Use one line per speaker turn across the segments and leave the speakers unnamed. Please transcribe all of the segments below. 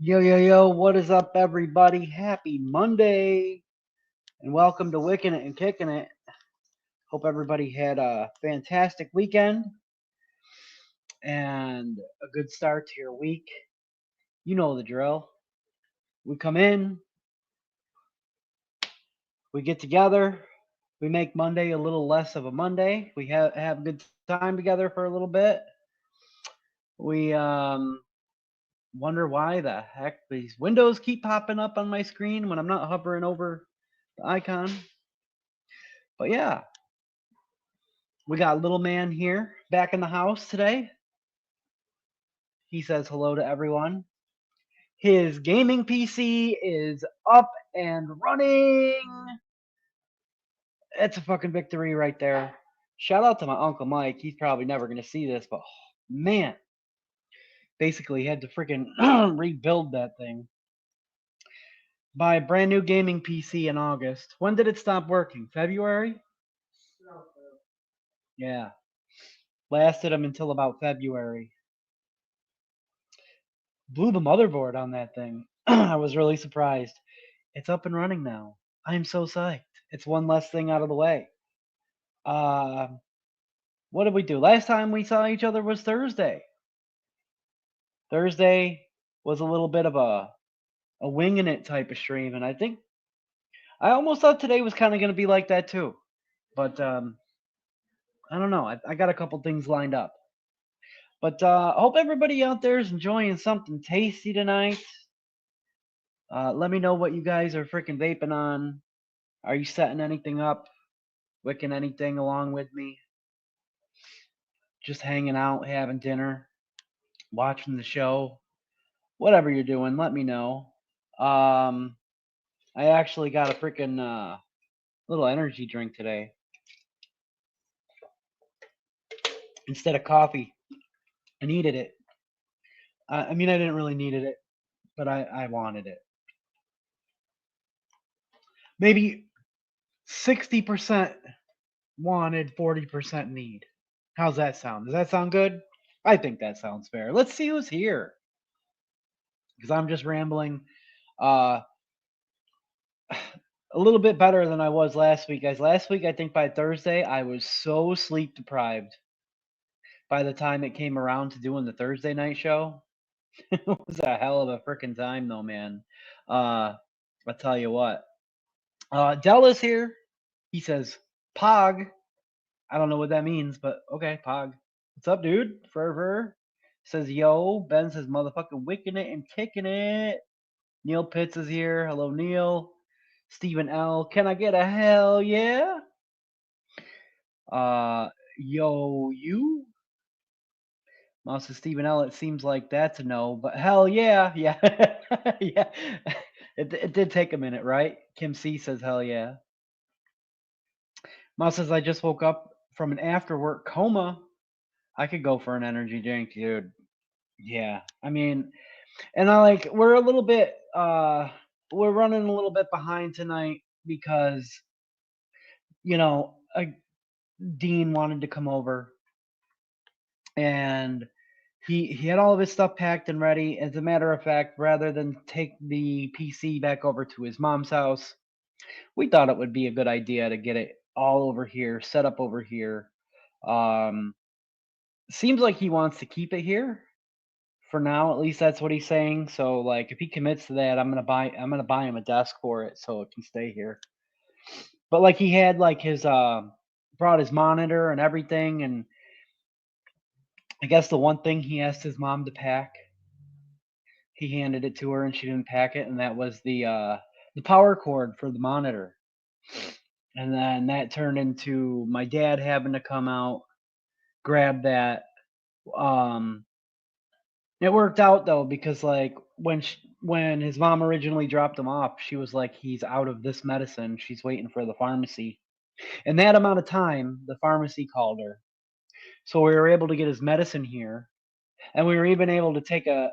Yo, yo, yo, what is up, everybody? Happy Monday, and welcome to Wickin It and Kickin It. Hope everybody had a fantastic weekend and a good start to your week. You know the drill. We come in, we get together, we make Monday a little less of a Monday. We have a good time together for a little bit. We wonder why the heck these windows keep popping up on my screen when I'm not hovering over the icon. But yeah, we got little man here back in the house today. He says hello to everyone. His gaming PC is up and running. It's a fucking victory right there. Shout out to my Uncle Mike. He's probably never going to see this, but man, basically had to freaking rebuild that thing. Buy a brand new gaming PC in August. When did it stop working? February? Yeah. Lasted him until about February. Blew the motherboard on that thing. I was really surprised. It's up and running now. I'm so psyched. It's one less thing out of the way. Uh, what did we do? Last time we saw each other was Thursday. Thursday was a little bit of a winging it type of stream, and I almost thought today was kind of going to be like that too. But I don't know. I got a couple things lined up. But I hope everybody out there is enjoying something tasty tonight. Let me know what you guys are freaking vaping on. Are you setting anything up? Wicking anything along with me? Just hanging out, having dinner, watching the show, whatever you're doing, let me know. I actually got a freaking little energy drink today instead of coffee. I needed it. I mean, I didn't really needed it, but I wanted it. Maybe 60% wanted, 40% need. How's that sound? Does that sound good? I think that sounds fair. Let's see who's here. Because I'm just rambling. Uh, a little bit better than I was last week, guys. Last week, I think by Thursday, I was so sleep deprived by the time it came around to doing the Thursday night show. It was a hell of a freaking time, though, man. I'll tell you what. Dell is here. He says, Pog. I don't know what that means, but okay, Pog. What's up, dude? Fervor says, yo. Ben says, motherfucking wicking it and kicking it. Neil Pitts is here. Hello, Neil. Stephen L. Can I get a hell yeah? Yo, you? Mouse says Stephen L. It seems like that's a no, but hell yeah. Yeah. Yeah. It did take a minute, right? Kim C says hell yeah. Mouse says I just woke up from an after work coma. I could go for an energy drink, dude. Yeah. I mean, and we're a little bit we're running a little bit behind tonight because you know, Dean wanted to come over and he had all of his stuff packed and ready. As a matter of fact, rather than take the PC back over to his mom's house, we thought it would be a good idea to get it all over here, set up over here. Um, Seems like he wants to keep it here for now. At least that's what he's saying. So like, if he commits to that, I'm gonna buy him a desk for it so it can stay here. But like, he had like his brought his monitor and everything, and I guess the one thing he asked his mom to pack, he handed it to her and she didn't pack it, and that was the power cord for the monitor. And then that turned into my dad having to come out, grab that. Um, it worked out though, because like when his mom originally dropped him off, she was like, "He's out of this medicine. She's waiting for the pharmacy." In that amount of time, the pharmacy called her, so we were able to get his medicine here, and we were even able to take a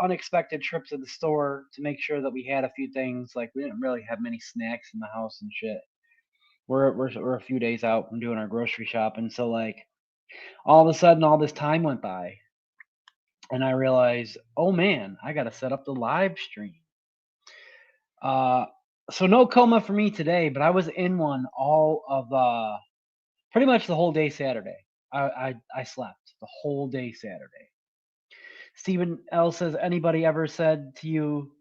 unexpected trip to the store to make sure that we had a few things. Like, we didn't really have many snacks in the house and shit. We're a few days out from doing our grocery shopping, so like all of a sudden all this time went by, and I realized, oh man, I got to set up the live stream. Uh, so no coma for me today, but I was in one all of pretty much the whole day Saturday. I slept the whole day Saturday. Stephen L says, anybody ever said to you,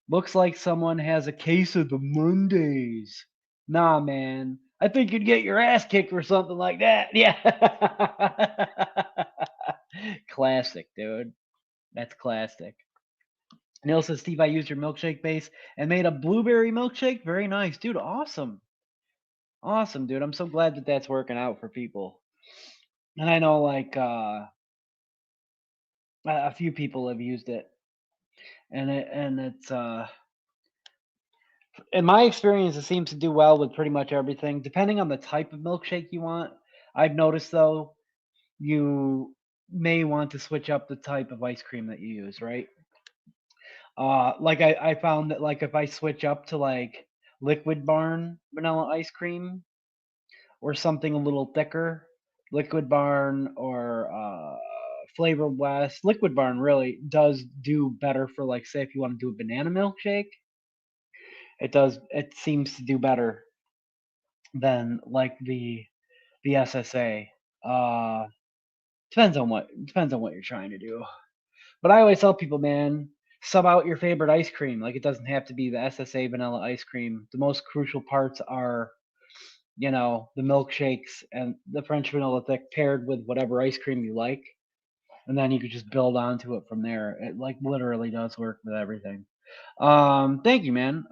looks like someone has a case of the Mondays? Nah, man. I think you'd get your ass kicked for something like that. Yeah. Classic, dude. That's classic. Neil says, Steve, I used your milkshake base and made a blueberry milkshake. Very nice. Dude, awesome. Awesome, dude. I'm so glad that that's working out for people. And I know, like, a few people have used it. And it's, in my experience, it seems to do well with pretty much everything, depending on the type of milkshake you want. I've noticed, though, you may want to switch up the type of ice cream that you use, right? Like I found that like if I switch up to like Liquid Barn vanilla ice cream or something a little thicker, Liquid Barn or Flavor West, Liquid Barn really does do better for like say if you want to do a banana milkshake, it seems to do better than like the SSA. Uh depends on what you're trying to do. But I always tell people, man, sub out your favorite ice cream. Like it doesn't have to be the SSA vanilla ice cream. The most crucial parts are, the milkshakes and the French vanilla thick paired with whatever ice cream you like. And then you could just build onto it from there. It like literally does work with everything. Thank you, man.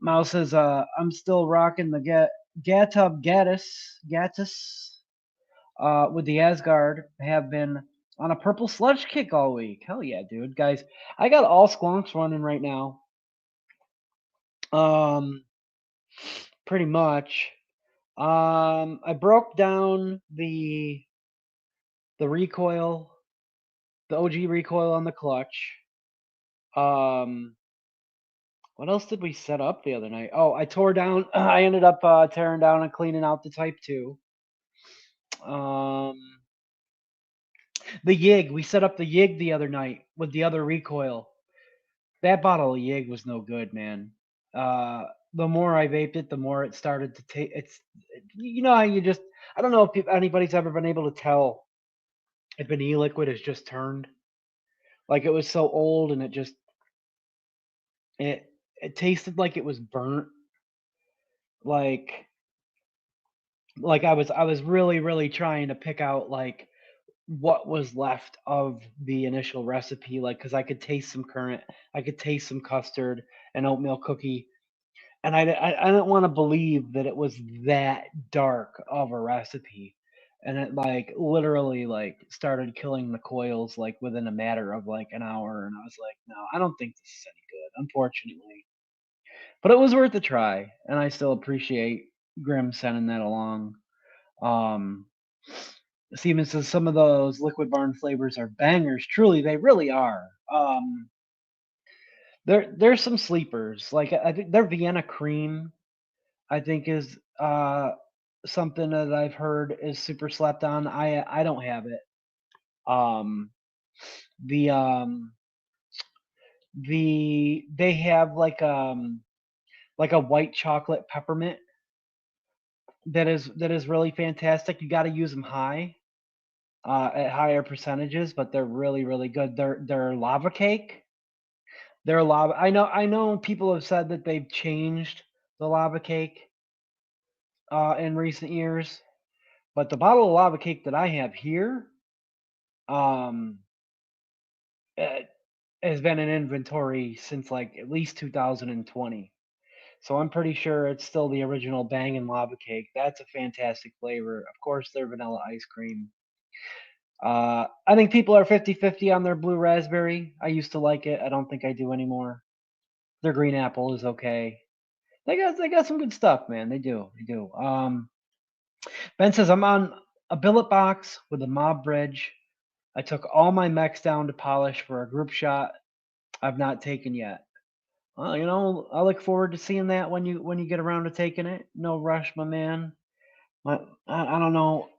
Mouse says, I'm still rocking the Gatub Gatus with the Asgard. Have been on a purple sludge kick all week. Hell yeah, dude. Guys, I got all squonks running right now. Pretty much. I broke down the recoil, the OG recoil on the clutch. What else did we set up the other night? Oh, I tore down. I ended up tearing down and cleaning out the Type 2. The Yig. We set up the Yig the other night with the other recoil. That bottle of Yig was no good, man. The more I vaped it, the more it started to take. How you just. I don't know if anybody's ever been able to tell if an e-liquid has just turned. Like it was so old and it tasted like it was burnt. Like I was really really trying to pick out like what was left of the initial recipe, like because I could taste some currant, I could taste some custard and oatmeal cookie, and I didn't want to believe that it was that dark of a recipe, and it like literally like started killing the coils like within a matter of like an hour, and I was like, no, I don't think this is any good, unfortunately. But it was worth a try, and I still appreciate Grim sending that along. Um, Steven says some of those Liquid Barn flavors are bangers. Truly, they really are. There's some sleepers. Like I think their Vienna cream, I think is something that I've heard is super slept on. I don't have it. Um, the they have like a white chocolate peppermint that is really fantastic. You got to use them high. At higher percentages, but they're really, really good. They're lava cake. They're lava. I know people have said that they've changed the lava cake in recent years, but the bottle of lava cake that I have here um, uh, has been in inventory since like at least 2020. So I'm pretty sure it's still the original bangin' lava cake. That's a fantastic flavor. Of course, their vanilla ice cream. I think people are 50-50 on their blue raspberry. I used to like it. I don't think I do anymore. Their green apple is okay. They got some good stuff, man. They do. They do. Ben says I'm on a billet box with a mob bridge. I took all my mechs down to polish for a group shot I've not taken yet. Well, I look forward to seeing that when you get around to taking it. No rush, my man. I don't know.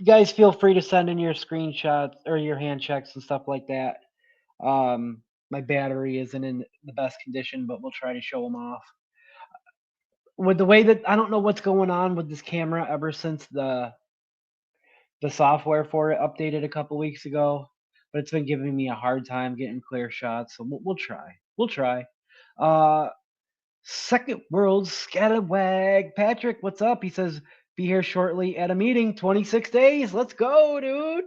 Guys, feel free to send in your screenshots or your hand checks and stuff like that. My battery isn't in the best condition, but we'll try to show them off. With the way that I don't know what's going on with this camera ever since the software for it updated a couple weeks ago, but it's been giving me a hard time getting clear shots. So we'll try. We'll try. Uh, Second World Scallywag. Patrick, what's up? He says, be here shortly at a meeting. 26 days. Let's go, dude.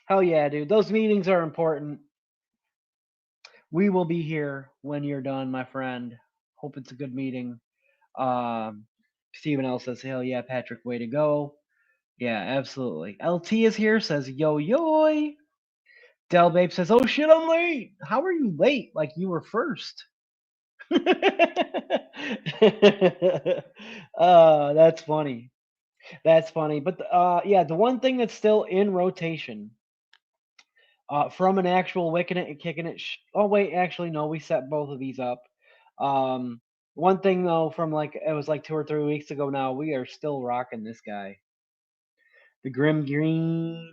Hell yeah, dude. Those meetings are important. We will be here when you're done, my friend. Hope it's a good meeting. Steven L says, hell yeah, Patrick, way to go. Yeah, absolutely. LT is here, says, yo, yo. Del Babe says, oh shit, I'm late. How are you late? Like you were first. That's funny. That's funny. But yeah, the one thing that's still in rotation from an actual Wickin It and Kicking It. Oh wait, actually no, we set both of these up. One thing though, from like it was like 2 or 3 weeks ago now, we are still rocking this guy, the Grim Green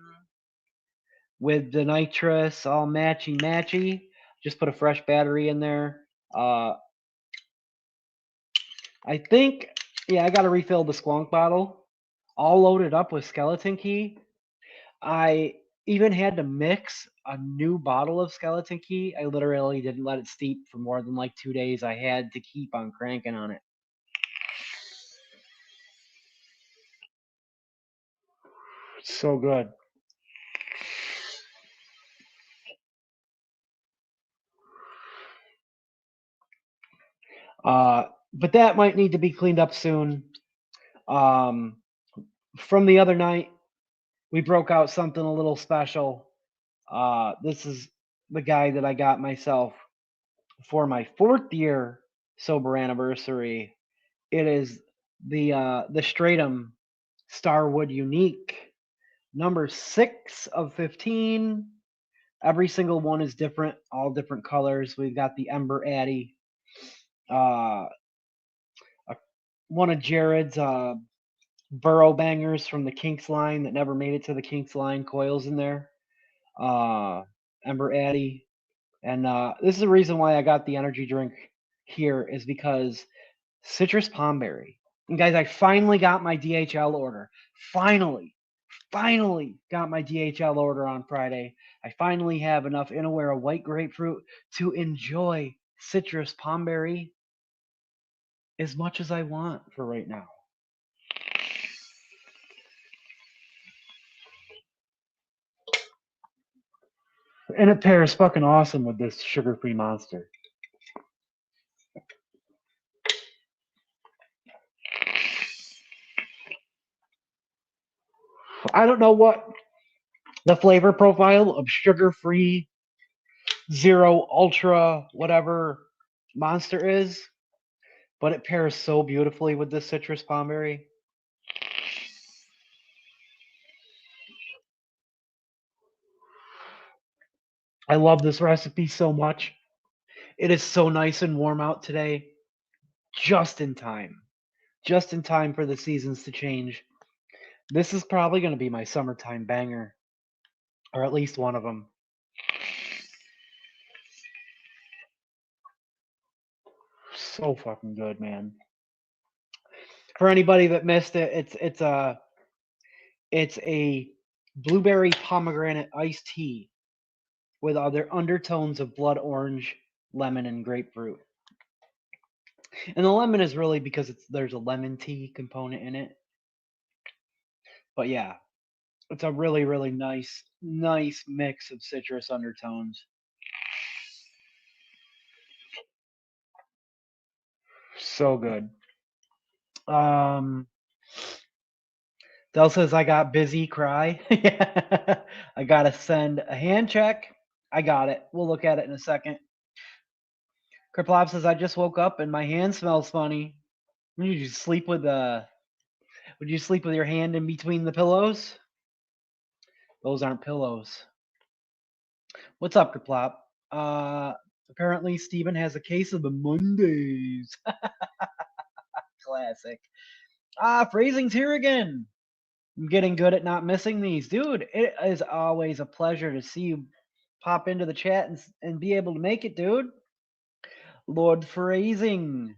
with the nitrous, all matchy matchy. Just put a fresh battery in there. I think, yeah, I got to refill the Squonk bottle, all loaded up with skeleton key. I even had to mix a new bottle of skeleton key. I literally didn't let it steep for more than like 2 days. I had to keep on cranking on it. So good. But that might need to be cleaned up soon. Um, from the other night, we broke out something a little special. This is the guy that I got myself for my 4th year sober anniversary. It is the Stratum Starwood Unique, number 6 of 15. Every single one is different, all different colors. We've got the Ember Addy, uh, one of Jared's burrow bangers from the Kinks line that never made it to the Kinks line coils in there. Ember Addy. And this is the reason why I got the energy drink here is because citrus palmberry. And guys, I finally got my DHL order. Finally got my DHL order on Friday. I finally have enough Inaware white grapefruit to enjoy citrus palmberry as much as I want for right now. And it pairs fucking awesome with this sugar-free monster. I don't know what the flavor profile of sugar-free, zero, ultra, whatever monster is, but it pairs so beautifully with this citrus palmberry. I love this recipe so much. It is so nice and warm out today. Just in time. Just in time for the seasons to change. This is probably going to be my summertime banger, or at least one of them. So fucking good, man. For anybody that missed it, it's a blueberry pomegranate iced tea with other undertones of blood orange, lemon, and grapefruit. And the lemon is really because there's a lemon tea component in it. But yeah, it's a really, really nice mix of citrus undertones. So good. Um, Del says I got busy. Cry. I gotta send a hand check. I got it. We'll look at it in a second. Kriplop says I just woke up and my hand smells funny. Would you sleep with Would you sleep with your hand in between the pillows? Those aren't pillows. What's up, Kriplop? Apparently Steven has a case of the Mondays. Classic. Phrasing's here again. I'm getting good at not missing these. Dude, it is always a pleasure to see you pop into the chat and be able to make it, dude. Lord Phrasing.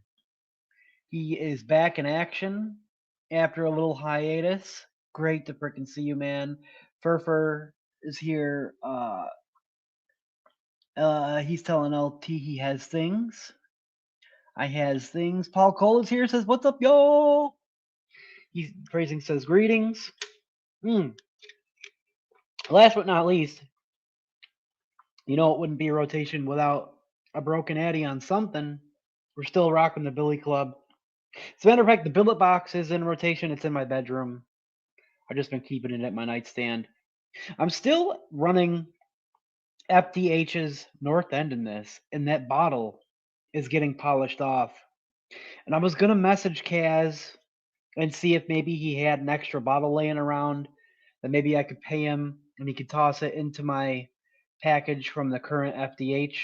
He is back in action after a little hiatus. Great to frickin' see you, man. Furfur is here. He's telling LT he has things. I has things. Paul Cole is here. Says, "What's up, yo?" He's Phrasing says, "Greetings." Last but not least, you know it wouldn't be a rotation without a broken Addy on something. We're still rocking the Billy Club. As a matter of fact, the billet box is in rotation. It's in my bedroom. I've just been keeping it at my nightstand. I'm still running FDH's North End in this, and that bottle is getting polished off. And I was going to message Kaz and see if maybe he had an extra bottle laying around that maybe I could pay him and he could toss it into my package from the current FDH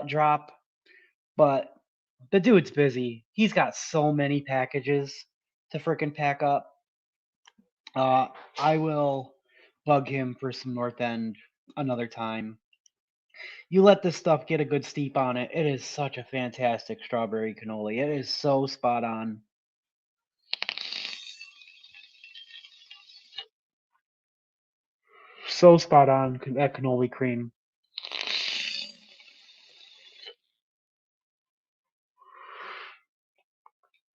drop. But the dude's busy. He's got so many packages to frickin' pack up. I will bug him for some North End another time. You let this stuff get a good steep on it. It is such a fantastic strawberry cannoli. It is so spot on. So spot on, that cannoli cream.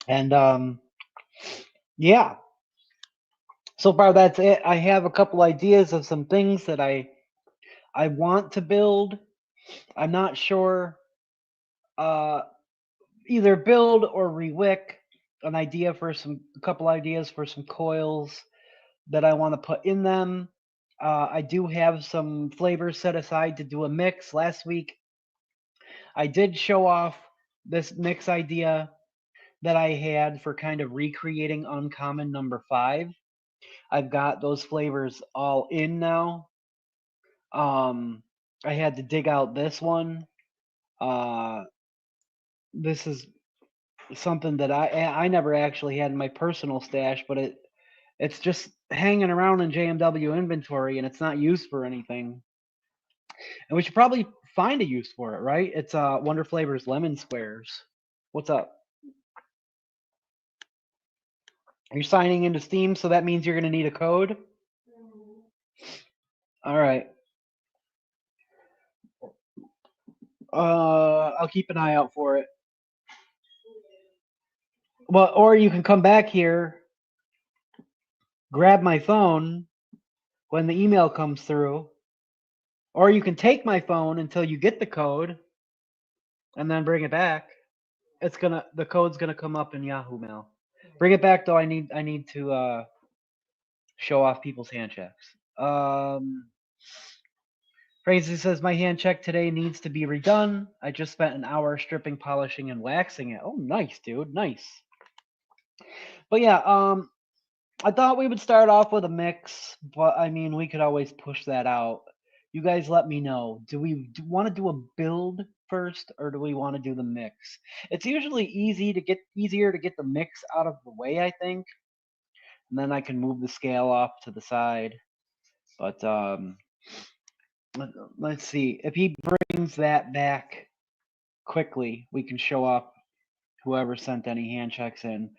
And yeah. So far that's it. I have a couple ideas of some things that I want to build. I'm not sure either build or rewick an idea for a couple ideas for some coils that I want to put in them. I do have some flavors set aside to do a mix. Last week, I did show off this mix idea that I had for kind of recreating Uncommon number 5. I've got those flavors all in now. I had to dig out this one. This is something that I never actually had in my personal stash, but it's just hanging around in JMW inventory and it's not used for anything. And we should probably find a use for it, right? It's Wonder Flavors Lemon Squares. What's up? You're signing into Steam, so that means you're going to need a code? All right. I'll keep an eye out for it. Well, or you can come back here, grab my phone when the email comes through, or you can take my phone until you get the code and then bring it back. The code's gonna come up in Yahoo Mail. Bring it back though. I need to show off people's hand checks. Crazy says my hand check today needs to be redone. I just spent an hour stripping, polishing, and waxing it. Oh, nice, dude, nice. But yeah, I thought we would start off with a mix, but I mean, we could always push that out. You guys let me know. Do we want to do a build first, or do we want to do the mix? It's usually easier to get the mix out of the way, I think, and then I can move the scale off to the side. But let's see. If he brings that back quickly, we can show off whoever sent any hand checks in.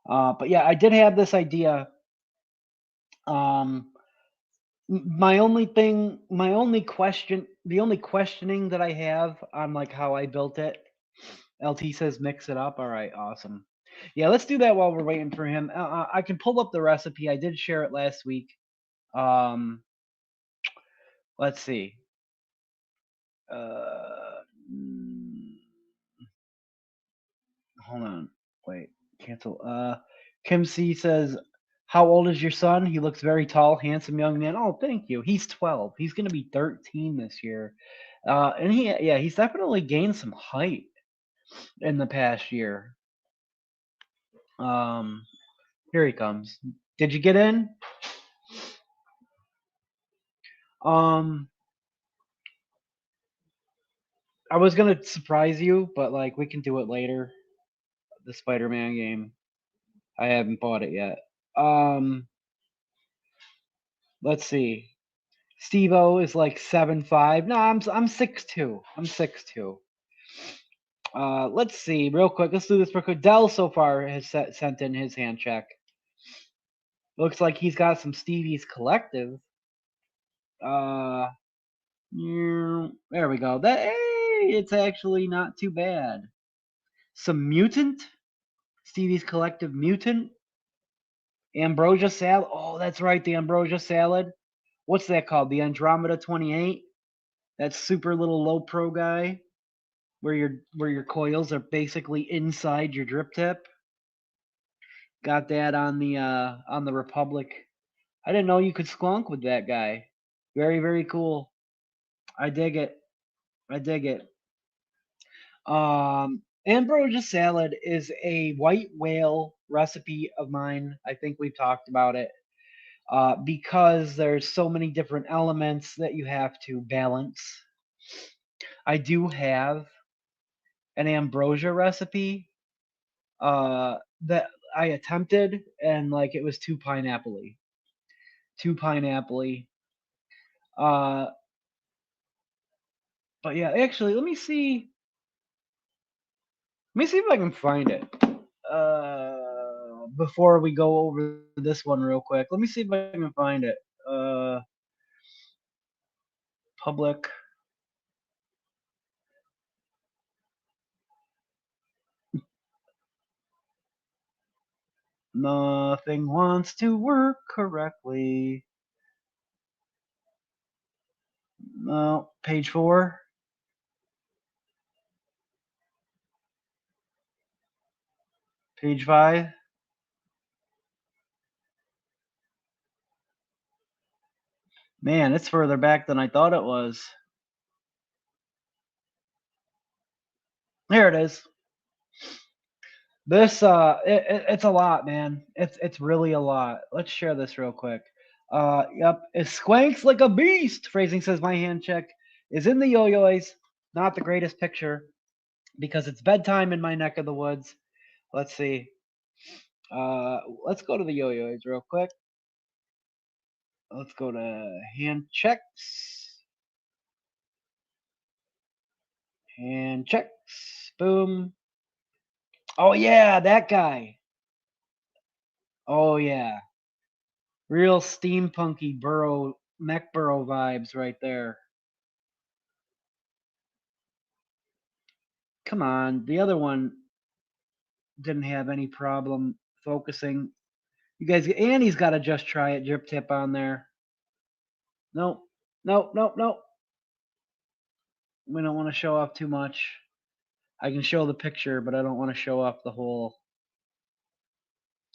But yeah, I did have this idea. The only questioning that I have on like how I built it. LT says mix it up. All right, awesome. Yeah, let's do that while we're waiting for him. I can pull up the recipe. I did share it last week. Let's see. Hold on. Wait. Cancel. Kim C says, "How old is your son? He looks very tall, handsome young man." Oh, thank you. He's 12. He's gonna be 13 this year. And he's definitely gained some height in the past year. Here he comes. Did you get in? I was gonna surprise you, but like we can do it later. The Spider-Man game. I haven't bought it yet. Let's see. Steve-O is like 7'5". No, I'm 6'2". I'm 6'2". Let's see real quick. Let's do this real quick. Dell so far has sent in his hand check. Looks like he's got some Stevie's Collective. There we go. That hey, it's actually not too bad. Some Mutant, Stevie's Collective Mutant, Ambrosia Salad. Oh, that's right, the Ambrosia Salad. What's that called? The Andromeda 28. That super little low pro guy, where your coils are basically inside your drip tip. Got that on the Republic. I didn't know you could squonk with that guy. Very, very cool. I dig it. I dig it. Ambrosia salad is a white whale recipe of mine. I think we've talked about it. Because there's so many different elements that you have to balance. I do have an ambrosia recipe that I attempted, and like it was too pineapple-y. Too pineapple-y. But yeah, actually, let me see. Let me see if I can find it. Before we go over this one real quick, let me see if I can find it. Public. Nothing wants to work correctly. No, page 4. Page 5. Man, it's further back than I thought it was. There it is. This it's a lot, man. It's really a lot. Let's share this real quick. Yep, it squanks like a beast. Phrasing says my hand check is in the yo-yo's. Not the greatest picture because it's bedtime in my neck of the woods. Let's see. Let's go to the yo-yo's real quick. Let's go to hand checks. Hand checks. Boom. Oh yeah, that guy. Oh yeah. Real steampunky burrow mech burrow vibes right there. Come on, the other one didn't have any problem focusing. You guys, Annie's got to just try it. Drip tip on there. Nope, nope, nope, nope. We don't want to show off too much. I can show the picture, but I don't want to show off the whole.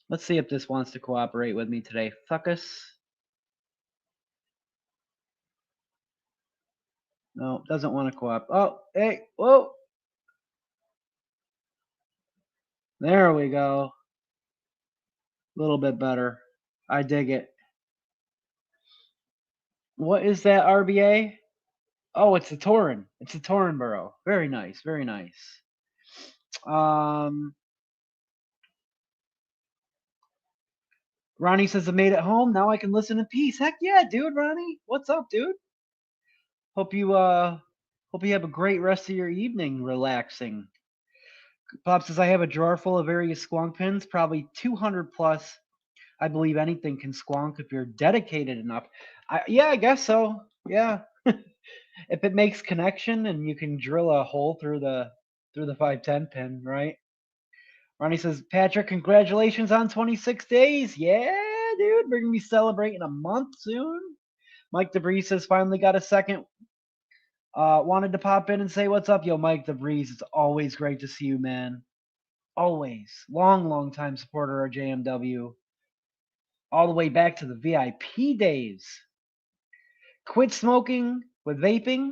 Let's see if this wants to cooperate with me today. Fuckus. No, doesn't want to cooperate. Oh, hey, whoa. There we go. A little bit better. I dig it. What is that RBA? Oh, it's a Tauren. It's a Tauren burrow. Very nice. Very nice. Ronnie says I made it home. Now I can listen in peace. Heck yeah, dude, Ronnie. What's up, dude? Hope you have a great rest of your evening relaxing. Pop says I have a drawer full of various squonk pins, probably 200 plus. I believe anything can squonk if you're dedicated enough. Yeah, I guess so. Yeah. If it makes connection and you can drill a hole through the 510 pin, right? Ronnie says, Patrick, congratulations on 26 days. Yeah, dude, we're gonna be celebrating a month soon. Mike DeBree says finally got a second. Wanted to pop in and say what's up, yo, Mike DeBree. It's always great to see you, man. Always. Long time supporter of JMW. All the way back to the VIP days. Quit smoking with vaping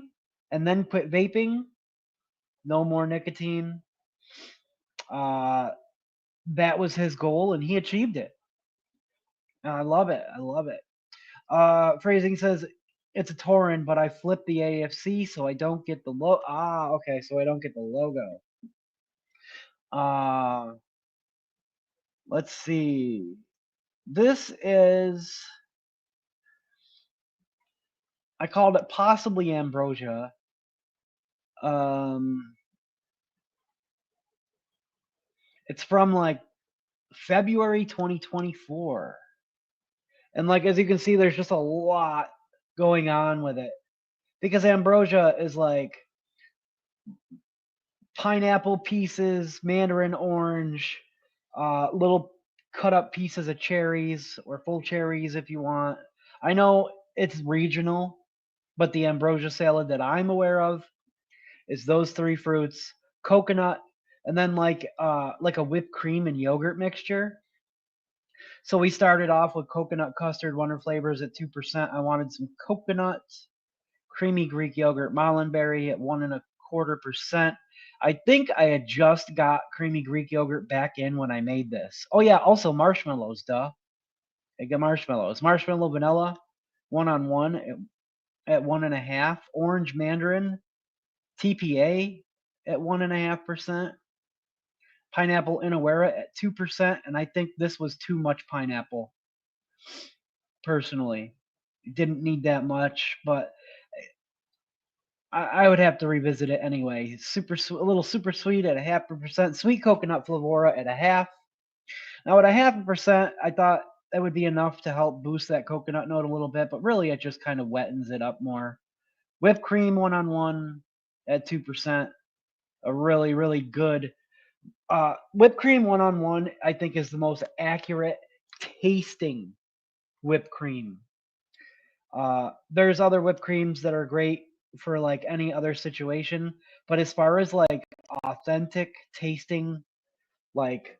and then quit vaping. No more nicotine. That was his goal and he achieved it. And I love it. I love it. Phrasing says it's a Tauren, but I flipped the AFC, so I don't get the logo. Okay, so I don't get the logo. Let's see. This is I called it possibly ambrosia. It's from like February 2024. And like as you can see, there's just a lot going on with it. Because ambrosia is like pineapple pieces, mandarin orange, little cut up pieces of cherries or full cherries if you want. I know it's regional, but the ambrosia salad that I'm aware of is those three fruits, coconut, and then like a whipped cream and yogurt mixture. So we started off with coconut custard, Wonder Flavors at 2%. I wanted some coconut, creamy Greek yogurt, Marlinberry at 1.25%. I think I had just got creamy Greek yogurt back in when I made this. Oh yeah, also marshmallows, duh. I got marshmallows. Marshmallow vanilla, 1-on-1 at 1.5. Orange mandarin, TPA at 1.5%. Pineapple Inawera at 2%, and I think this was too much pineapple. Personally, didn't need that much, but I would have to revisit it anyway. A little super sweet at 0.5%. Sweet coconut flavora at 0.5. Now at 0.5%, I thought that would be enough to help boost that coconut note a little bit, but really it just kind of wettens it up more. Whipped cream 1-on-1 at 2%. A really, really good whipped cream 1-on-1, I think, is the most accurate tasting whipped cream. There's other whipped creams that are great for like any other situation, but as far as like authentic tasting, like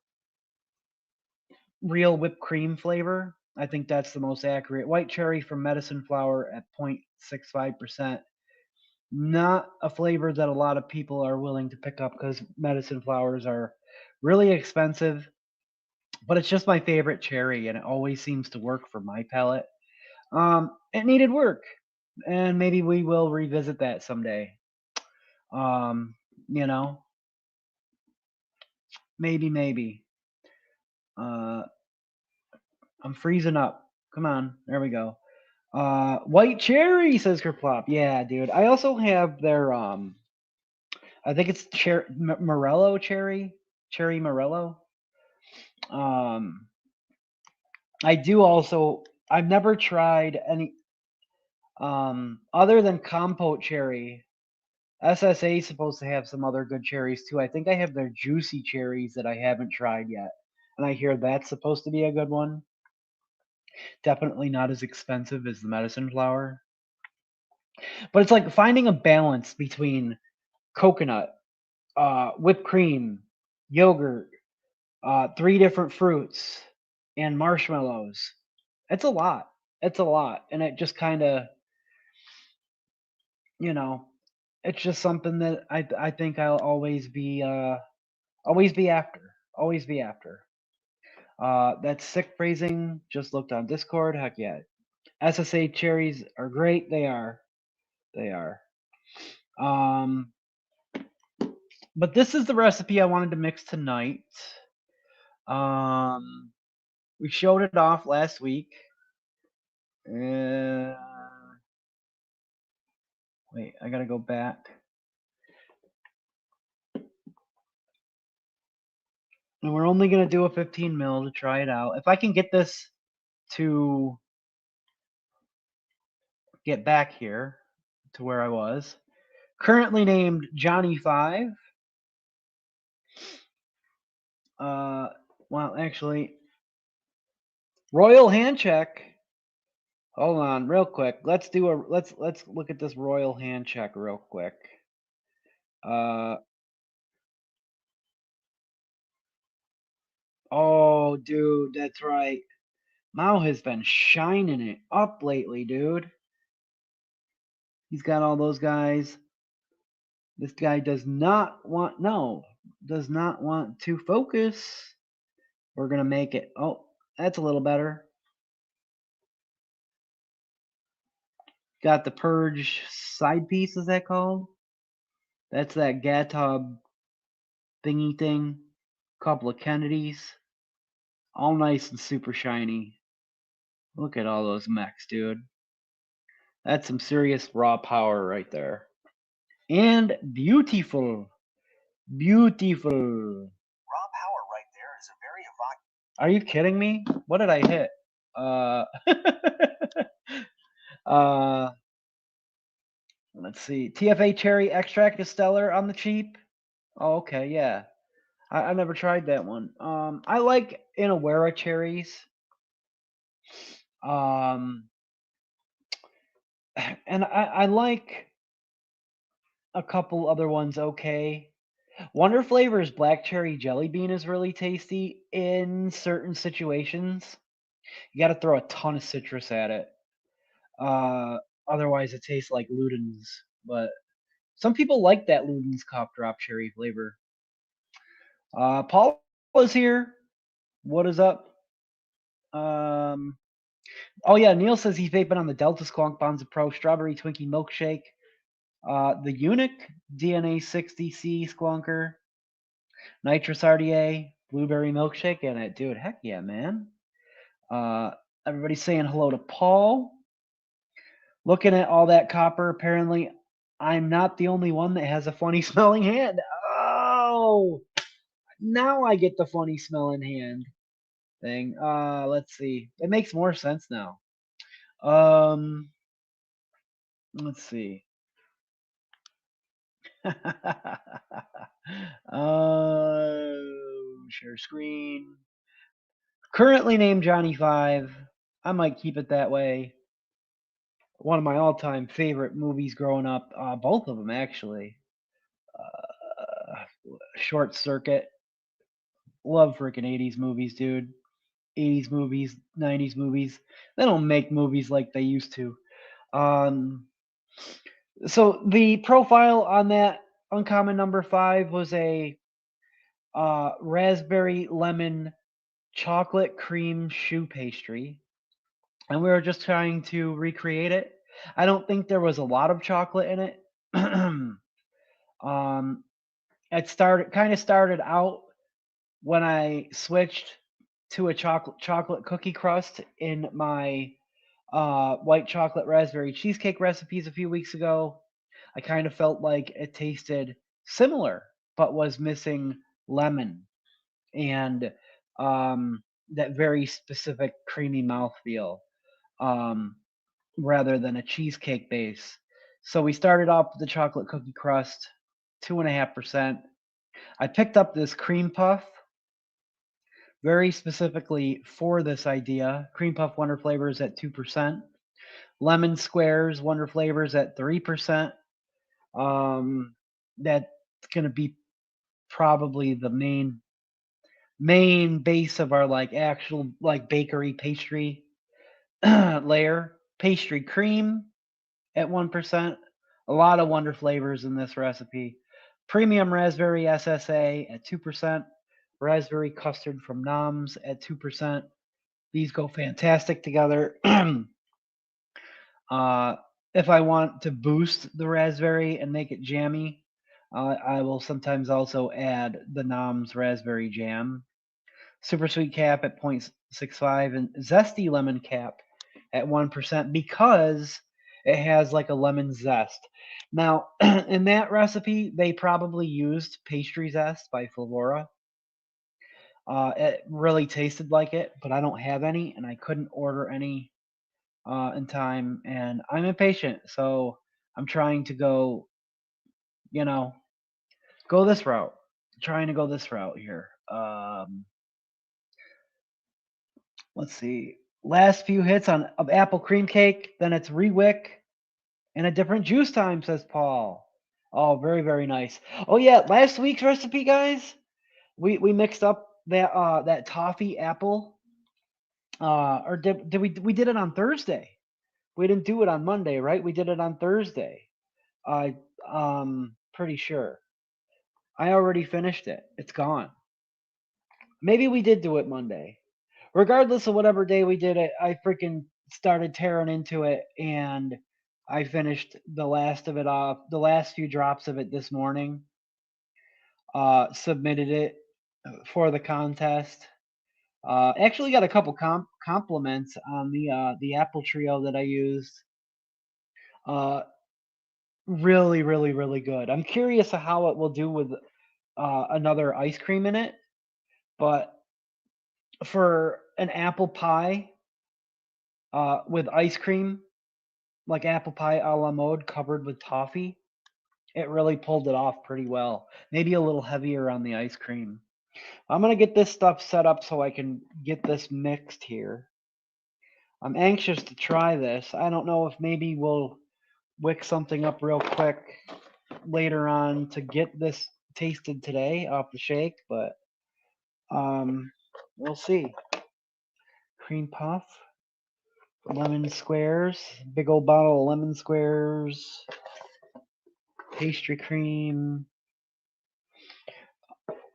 real whipped cream flavor, I think that's the most accurate. White cherry from Medicine Flower at 0.65%. Not a flavor that a lot of people are willing to pick up because medicine flowers are really expensive, but it's just my favorite cherry and it always seems to work for my palate. It needed work, and maybe we will revisit that someday. Um, you know, maybe. Uh, I'm freezing up. Come on, there we go. White cherry, says Kerplop. Yeah, dude. I also have their I think it's Morello cherry Morello. Um, I do also. I've never tried any other than compote cherry. SSA is supposed to have some other good cherries too. I think I have their juicy cherries that I haven't tried yet, and I hear that's supposed to be a good one. Definitely not as expensive as the medicine flower, but it's like finding a balance between coconut, whipped cream, yogurt, three different fruits, and marshmallows. It's a lot. It's a lot, and it just kind of, you know, it's just something that I think I'll always be after, always be after. That's sick phrasing. Just looked on Discord. Heck yeah. SSA cherries are great. They are. They are. Um, but this is the recipe I wanted to mix tonight. Um, we showed it off last week. Wait, I gotta go back. And we're only gonna do a 15 mil to try it out. If I can get this to get back here to where I was. Currently named Johnny 5. Well, actually, Royal hand check. Hold on, real quick. Let's look at this royal hand check real quick. Oh, dude, that's right. Mao has been shining it up lately, dude. He's got all those guys. This guy does not want to focus. We're gonna make it. Oh, that's a little better. Got the purge side piece, is that called? That's that Gatub thingy thing. Couple of Kennedys. All nice and super shiny. Look at all those mechs, dude. That's some serious raw power right there. And beautiful. Beautiful.
Raw power right there is a very evocative.
Are you kidding me? What did I hit? Uh let's see. TFA cherry extract is stellar on the cheap. Oh, okay, yeah. I never tried that one. I like Inawera cherries. Um and I like a couple other ones okay. Wonder Flavor's black cherry jelly bean is really tasty in certain situations. You got to throw a ton of citrus at it. Uh, Otherwise, it tastes like Luden's. But some people like that Luden's cough drop cherry flavor. Paul is here. What is up? Um, oh yeah, Neil says he's vaping on the Delta Squonk Bonza Pro Strawberry Twinkie Milkshake. The Unic DNA 60C Squonker. Nitrous RDA, blueberry milkshake in it, dude. Heck yeah, man. Uh, Everybody's saying hello to Paul. Looking at all that copper, apparently I'm not the only one that has a funny smelling hand. Oh, now I get the funny smelling hand thing. Let's see. It makes more sense now. Um, let's see. Share screen. Currently named Johnny Five. I might keep it that way. One of my all-time favorite movies growing up. Both of them actually. Short Circuit. Love freaking 80s movies, dude. 80s movies, 90s movies. They don't make movies like they used to. Um, so the profile on that uncommon number 5 was a raspberry lemon chocolate cream shoe pastry, and we were just trying to recreate it. I don't think there was a lot of chocolate in it. um, it started out when I switched to a chocolate cookie crust in my white chocolate raspberry cheesecake recipes a few weeks ago. I kind of felt like it tasted similar, but was missing lemon and that very specific creamy mouthfeel um, rather than a cheesecake base. So we started off with the chocolate cookie crust, 2.5%. I picked up this cream puff very specifically for this idea. Cream puff Wonder Flavors at 2%. Lemon Squares Wonder Flavors at 3%. That's going to be probably the main base of our like actual like bakery pastry layer. Pastry cream at 1%. A lot of Wonder Flavors in this recipe. Premium Raspberry SSA at 2%. Raspberry Custard from Noms at 2%. These go fantastic together. uh, if I want to boost the raspberry and make it jammy, I will sometimes also add the Noms raspberry jam. Super sweet cap at 0.65 and zesty lemon cap at 1% because it has like a lemon zest. Now, in that recipe, they probably used pastry zest by Flavora. It really tasted like it, but I don't have any, and I couldn't order any in time, and I'm impatient, so I'm trying to go, you know, go this route. Trying to go this route here. Let's see. Last few hits of apple cream cake, then it's Rewick and a different juice time, says Paul. Oh, very very nice. Oh yeah, last week's recipe, guys. We mixed up that toffee apple. Or did we did it on Thursday? We didn't do it on Monday, right? We did it on Thursday. I pretty sure. I already finished it. It's gone. Maybe we did do it Monday. Regardless of whatever day we did it, I freaking started tearing into it and I finished the last of it off, the last few drops of it this morning. Submitted it for the contest. Actually got a couple compliments on the apple trio that I used. Really, really, really good. I'm curious of how it will do with another ice cream in it, but for an apple pie with ice cream, like apple pie a la mode covered with toffee, it really pulled it off pretty well. Maybe a little heavier on the ice cream. I'm going to get this stuff set up so I can get this mixed here. I'm anxious to try this. I don't know if maybe we'll wick something up real quick later on to get this tasted today off the shake, but we'll see. Cream puff, lemon squares, big old bottle of lemon squares, pastry cream.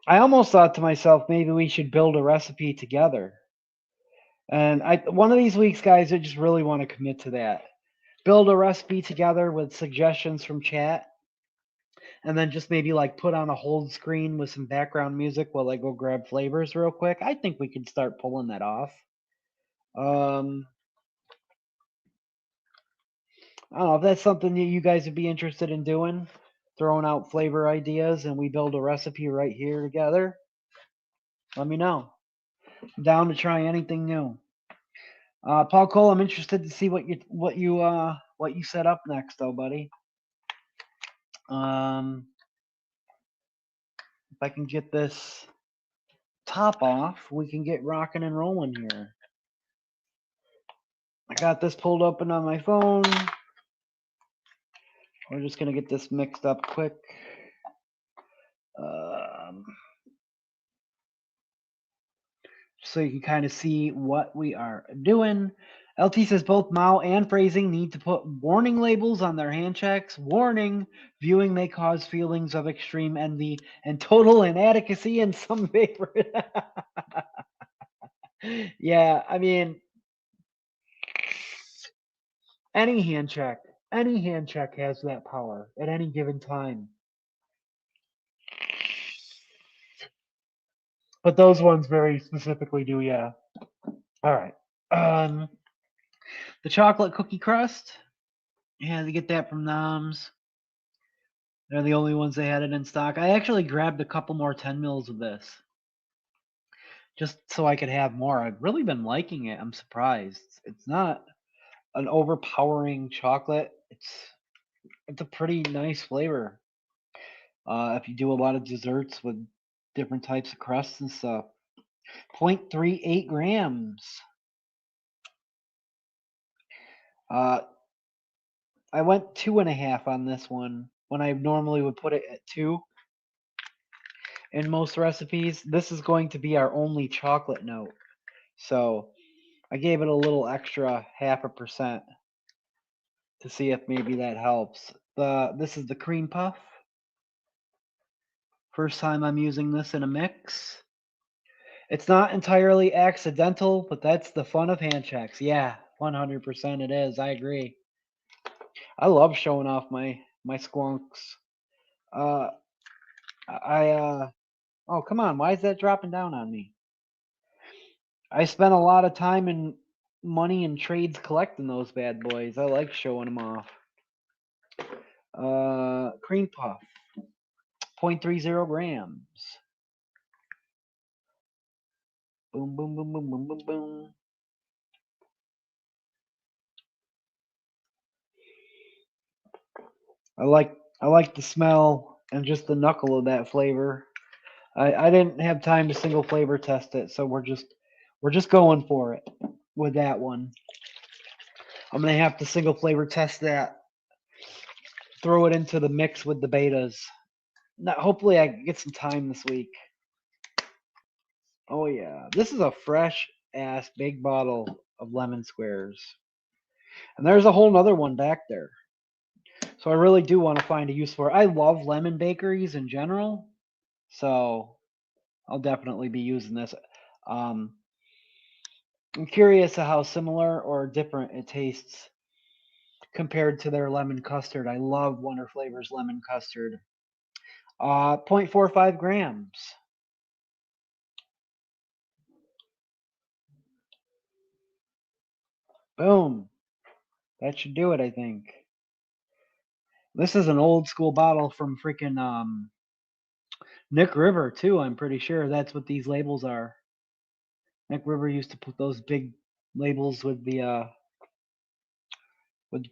I almost thought to myself, maybe we should build a recipe together. And one of these weeks, guys, I just really want to commit to that. Build a recipe together with suggestions from chat, and then just maybe like put on a hold screen with some background music while I go grab flavors real quick. I think we could start pulling that off. I don't know if that's something that you guys would be interested in doing, throwing out flavor ideas, and we build a recipe right here together. Let me know. I'm down to try anything new. Paul Cole, I'm interested to see what you set up next, though, buddy. If I can get this top off, we can get rocking and rolling here. I got this pulled open on my phone. We're just gonna get this mixed up quick. So you can kind of see what we are doing. LT says both Mao and Phrasing need to put warning labels on their hand checks. Warning, viewing may cause feelings of extreme envy and total inadequacy in some favor. Yeah, I mean, any hand check has that power at any given time. But those ones very specifically do, yeah. All right. The chocolate cookie crust. Yeah, to get that from Noms. They're the only ones they had it in stock. I actually grabbed a couple more 10 mils of this just so I could have more. I've really been liking it. I'm surprised. It's not an overpowering chocolate. It's a pretty nice flavor. If you do a lot of desserts with different types of crusts and stuff. 0.38 grams. I went 2.5 on this one when I normally would put it at 2 in most recipes. This is going to be our only chocolate note. So I gave it a little extra 0.5% to see if maybe that helps. This is the cream puff. First time I'm using this in a mix. It's not entirely accidental, but that's the fun of hand checks. Yeah, 100% it is. I agree. I love showing off my squonks. Oh, come on. Why is that dropping down on me? I spent a lot of time and money and trades collecting those bad boys. I like showing them off. Cream puff, 0.30 grams. Boom, boom, boom, boom, boom, boom, boom. I like the smell and just the knuckle of that flavor. I didn't have time to single flavor test it, so we're just going for it with that one. I'm gonna have to single flavor test that. Throw it into the mix with the betas. Now, hopefully I get some time this week. Oh yeah, this is a fresh ass big bottle of lemon squares, and there's a whole nother one back there. So I really do want to find a use for it. I love lemon bakeries in general, so I'll definitely be using this. I'm curious how similar or different it tastes compared to their lemon custard. I love Wonder Flavors lemon custard. 0.45 grams. Boom. That should do it, I think. This is an old school bottle from freaking Nick River too. I'm pretty sure that's what these labels are. Nick River used to put those big labels with the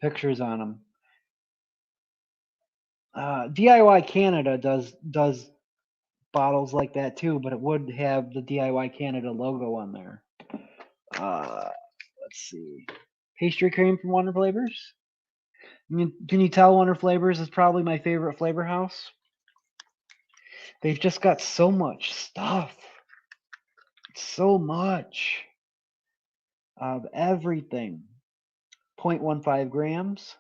pictures on them. DIY Canada does bottles like that too, but it would have the DIY Canada logo on there. Let's see. Pastry cream from Wonder Flavors. Can you tell Wonder Flavors is probably my favorite flavor house? They've just got so much stuff. So much of everything. 0.15 grams.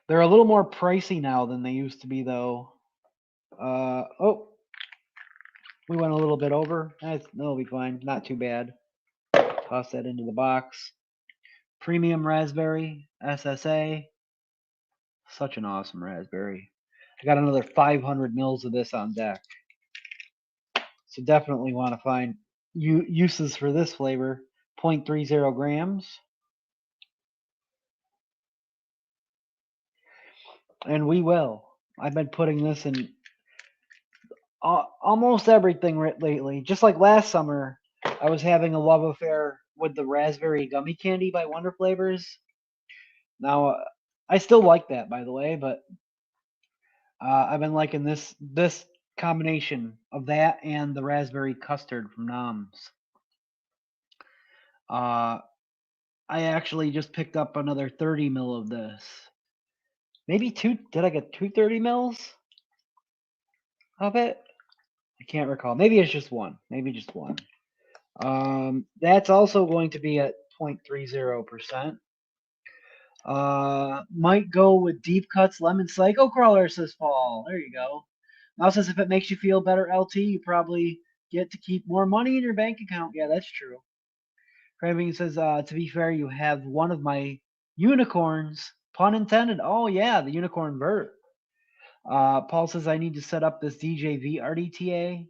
They're a little more pricey now than they used to be, though. Oh, we went a little bit over. That'll be fine. Not too bad. Toss that into the box. Premium raspberry, SSA. Such an awesome raspberry. I got another 500 mils of this on deck. So definitely want to find uses for this flavor. 0.30 grams. And we will. I've been putting this in almost everything lately. Just like last summer, I was having a love affair with the raspberry gummy candy by Wonder Flavors. Now, I still like that, by the way, but I've been liking this combination of that and the raspberry custard from Noms. I actually just picked up another 30 mil of this. Maybe two. Did I get 230 mils of it? I can't recall. Maybe it's just one. Maybe just one. That's also going to be at 0.30%. Might go with Deep Cuts Lemon Psycho Crawler, says Paul. There you go. Now says if it makes you feel better, LT, you probably get to keep more money in your bank account. Yeah, that's true. Craving says, to be fair, you have one of my unicorns. Pun intended. Oh, yeah, the unicorn Bert. Paul says, I need to set up this DJV RDTA.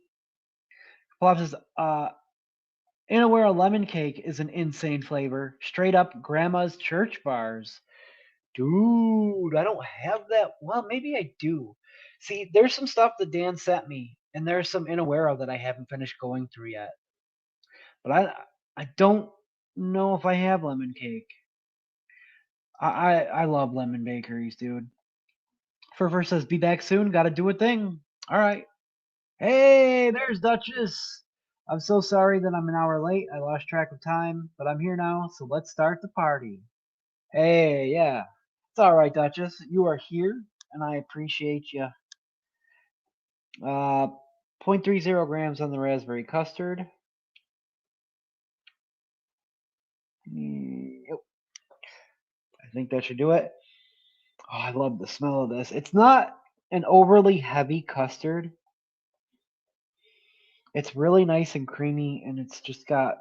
Paul says, Inaware lemon cake is an insane flavor. Straight up grandma's church bars. Dude, I don't have that. Well, maybe I do. See, there's some stuff that Dan sent me, and there's some Inaware that I haven't finished going through yet. But I don't know if I have lemon cake. I love lemon bakeries, dude. Furfur says, be back soon. Gotta do a thing. All right. Hey, there's Duchess. I'm so sorry that I'm an hour late. I lost track of time, but I'm here now, so let's start the party. Hey, yeah. It's all right, Duchess. You are here, and I appreciate you. 0.30 grams on the raspberry custard. Yep. I think that should do it. Oh, I love the smell of this. It's not an overly heavy custard. It's really nice and creamy, and it's just got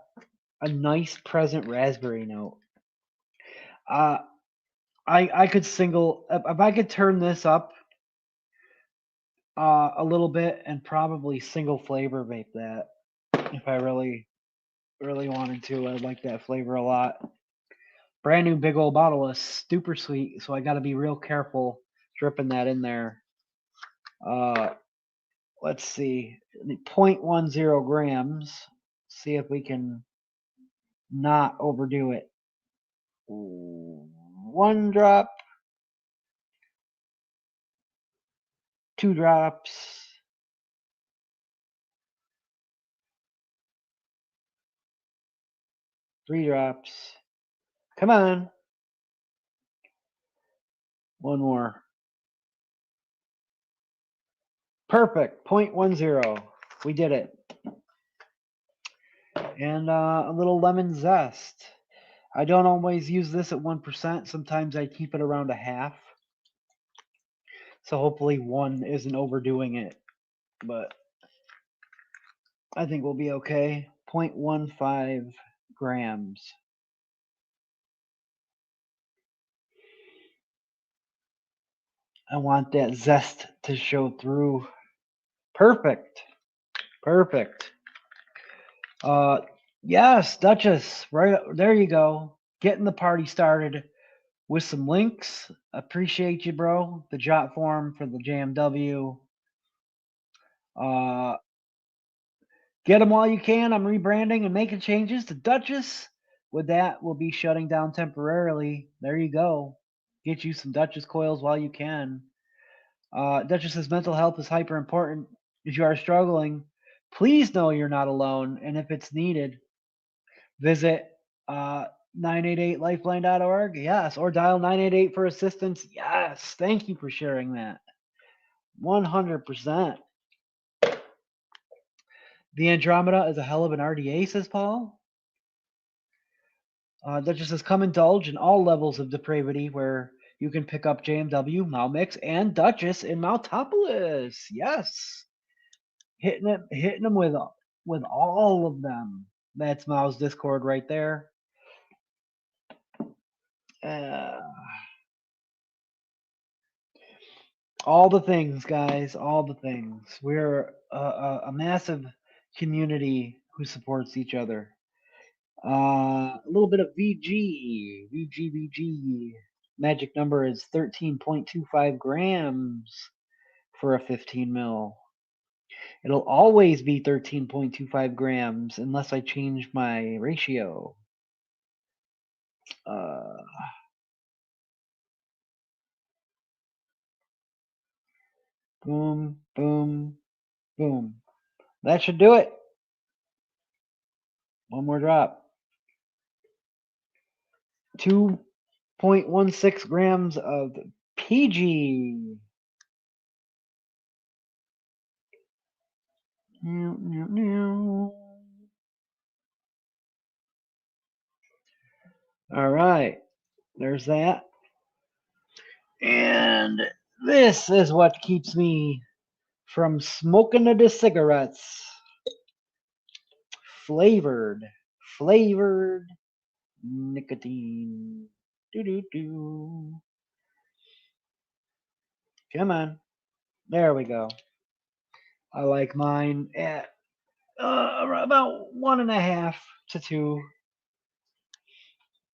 a nice present raspberry note. I could if I could turn this up a little bit and probably single flavor vape that if I really wanted to. I like that flavor a lot. Brand new big old bottle is super sweet, so I got to be real careful dripping that in there. Let's see, 0.10 grams. See if we can not overdo it. 1 drop, 2 drops, 3 drops. Come on. 1 more. Perfect. 0.10. We did it. And a little lemon zest. I don't always use this at 1%. Sometimes I keep it around a half. So hopefully 1 isn't overdoing it. But I think we'll be okay. 0.15 grams. I want that zest to show through. Perfect. Perfect. Yes, Duchess. Right there you go. Getting the party started with some links. Appreciate you, bro. The jot form for the JMW. Uh, get them while you can. I'm rebranding and making changes to Duchess. With that, we'll be shutting down temporarily. There you go. Get you some Duchess coils while you can. Duchess's mental health is hyper important. If you are struggling, please know you're not alone. And if it's needed, visit 988lifeline.org. Yes. Or dial 988 for assistance. Yes. Thank you for sharing that. 100%. The Andromeda is a hell of an RDA, says Paul. Duchess says, come indulge in all levels of depravity where you can pick up JMW, Malmix, and Duchess in Maltopolis. Yes. Hitting them with all of them. That's Mao's Discord right there. All the things, guys. All the things. We're a massive community who supports each other. A little bit of VG. Magic number is 13.25 grams for a 15 mil. It'll always be 13.25 grams unless I change my ratio. Boom, boom, boom. That should do it. One more drop. 2.16 grams of PG. All right. There's that. And this is what keeps me from smoking the cigarettes. Flavored nicotine. Do. Come on. There we go. I like mine at about 1.5 to 2.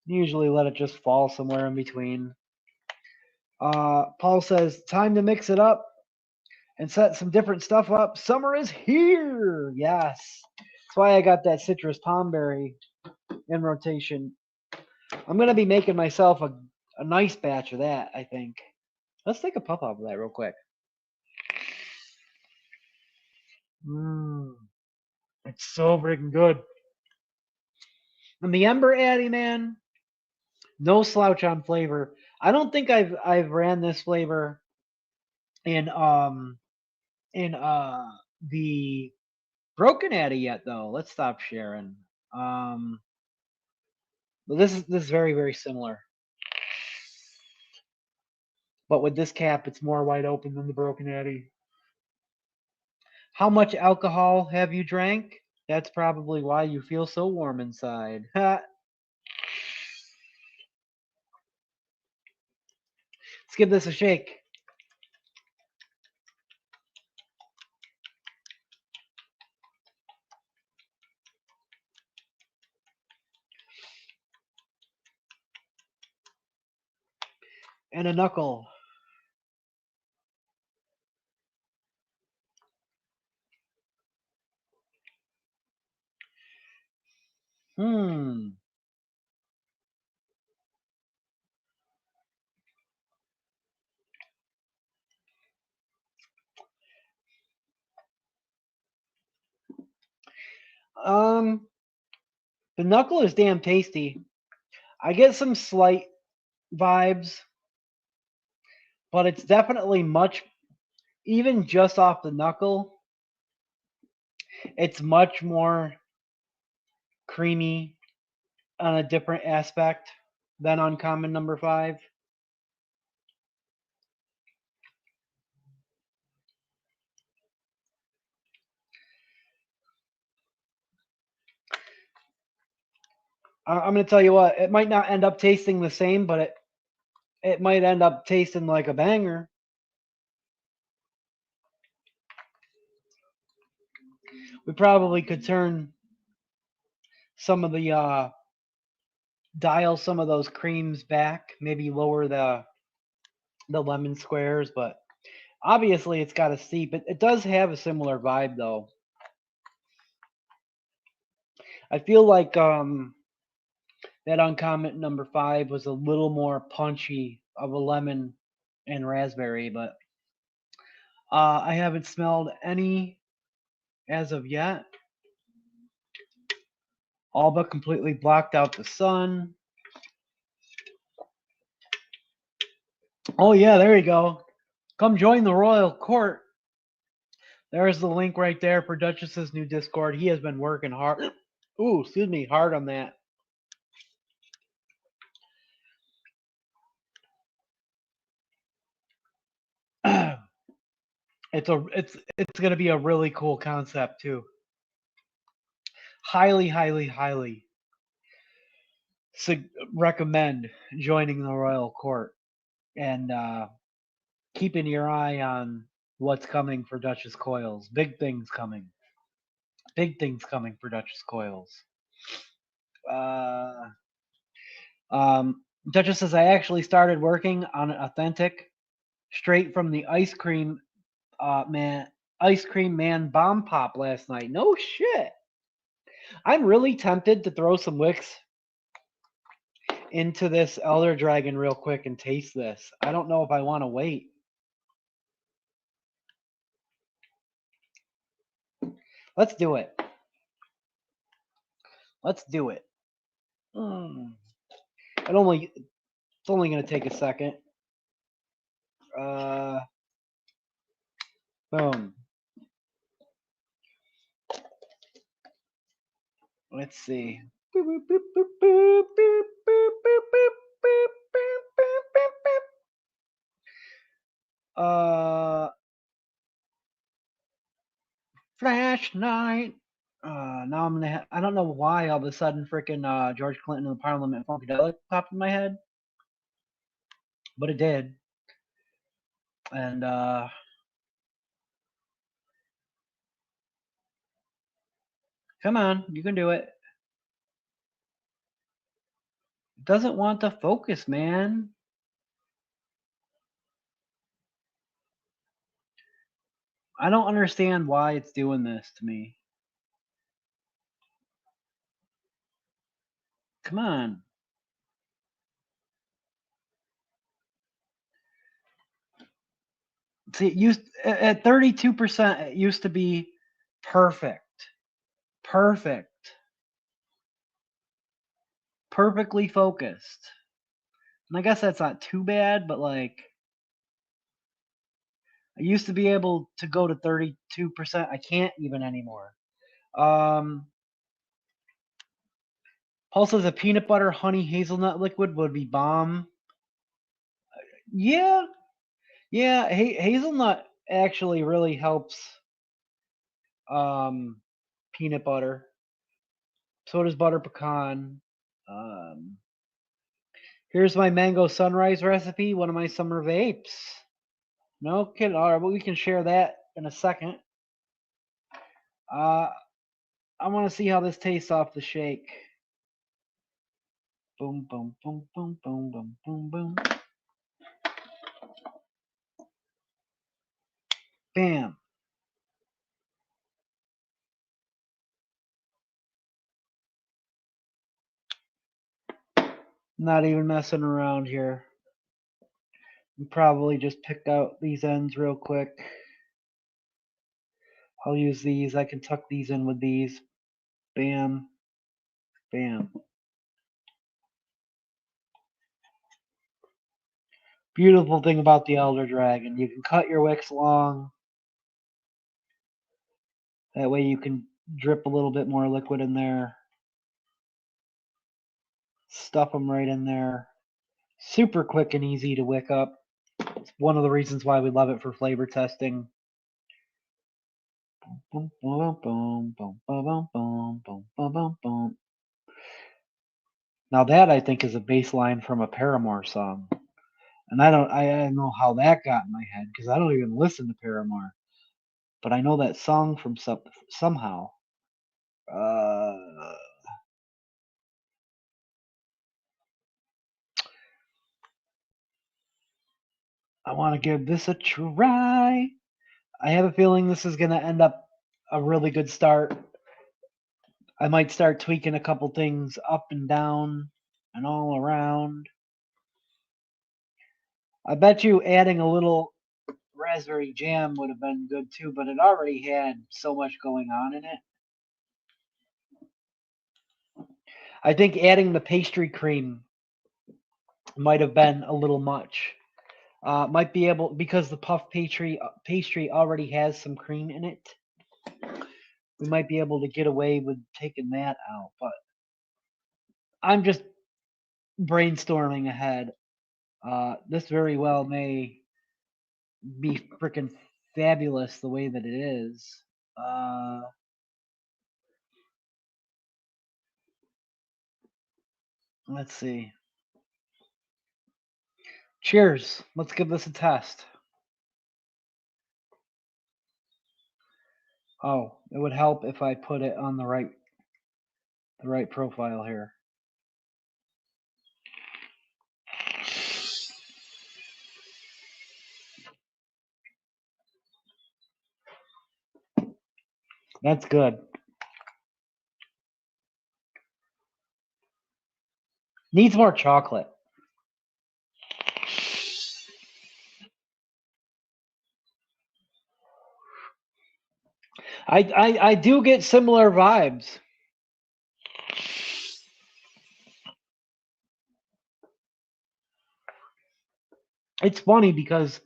Usually let it just fall somewhere in between. Paul says, time to mix it up and set some different stuff up. Summer is here. Yes. That's why I got that citrus palmberry in rotation. I'm going to be making myself a nice batch of that, I think. Let's take a puff off of that real quick. It's so freaking good. And the Ember Addy, man, no slouch on flavor. I don't think I've ran this flavor in the Broken Addy yet though. Let's stop sharing. But this is very, very similar. But with this cap, it's more wide open than the Broken Addy. How much alcohol have you drank? That's probably why you feel so warm inside. Let's give this a shake. And a knuckle. The knuckle is damn tasty. I get some slight vibes, but it's definitely much, even just off the knuckle, it's much more creamy on a different aspect than Uncommon number 5. I'm going to tell you what, it might not end up tasting the same, but it might end up tasting like a banger. We probably could turn some of the dial some of those creams back, maybe lower the lemon squares, but obviously it's got a steep. It does have a similar vibe though. I feel like that uncommon number 5 was a little more punchy of a lemon and raspberry, but I haven't smelled any as of yet. All but completely blocked out the sun. Oh yeah, there you go. Come join the royal court. There's the link right there for Duchess's new Discord. He has been working hard. Ooh, excuse me, hard on that. It's gonna be a really cool concept too. Highly recommend joining the royal court and keeping your eye on what's coming for Duchess Coils. Big things coming. Big things coming for Duchess Coils. Duchess says I actually started working on an authentic, straight from the ice cream man bomb pop last night. No shit. I'm really tempted to throw some wicks into this Elder Dragon real quick and taste this. I don't know if I want to wait. Let's do it. Let's do it. It's only going to take a second. Boom. Let's see. Flash night. Now I'm gonna. I don't know why all of a sudden freaking George Clinton and the Parliament Funkadelic popped in my head, but it did. And come on, you can do it. It doesn't want to focus, man. I don't understand why it's doing this to me. Come on. See, it used at 32%. It used to be perfect, perfectly focused. And I guess that's not too bad, but like, I used to be able to go to 32%. I can't even anymore. Paul says a peanut butter honey hazelnut liquid would be bomb. Yeah, hazelnut actually really helps peanut butter. So does butter pecan. Here's my mango sunrise recipe, one of my summer vapes. No kidding. All right, but we can share that in a second. I want to see how this tastes off the shake. Boom, boom, boom, boom, boom, boom, boom, boom. Bam. Not even messing around here. You probably just pick out these ends real quick. I'll use these. I can tuck these in with these. Bam. Bam. Beautiful thing about the Elder Dragon. You can cut your wicks long. That way you can drip a little bit more liquid in there. Stuff them right in there. Super quick and easy to wick up. It's one of the reasons why we love it for flavor testing. Boom, boom, boom, boom, boom, boom, boom, boom, boom. Now that I think is a bass line from a Paramore song. And I don't know how that got in my head because I don't even listen to Paramore. But I know that song from somehow. I want to give this a try. I have a feeling this is going to end up a really good start. I might start tweaking a couple things up and down and all around. I bet you adding a little raspberry jam would have been good too, but it already had so much going on in it. I think adding the pastry cream might have been a little much. Might be able, because the puff pastry already has some cream in it. We might be able to get away with taking that out, but I'm just brainstorming ahead. This very well may be freaking fabulous the way that it is. Let's see. Cheers. Let's give this a test. Oh, it would help if I put it on the right profile here. That's good. Needs more chocolate. I do get similar vibes. It's funny because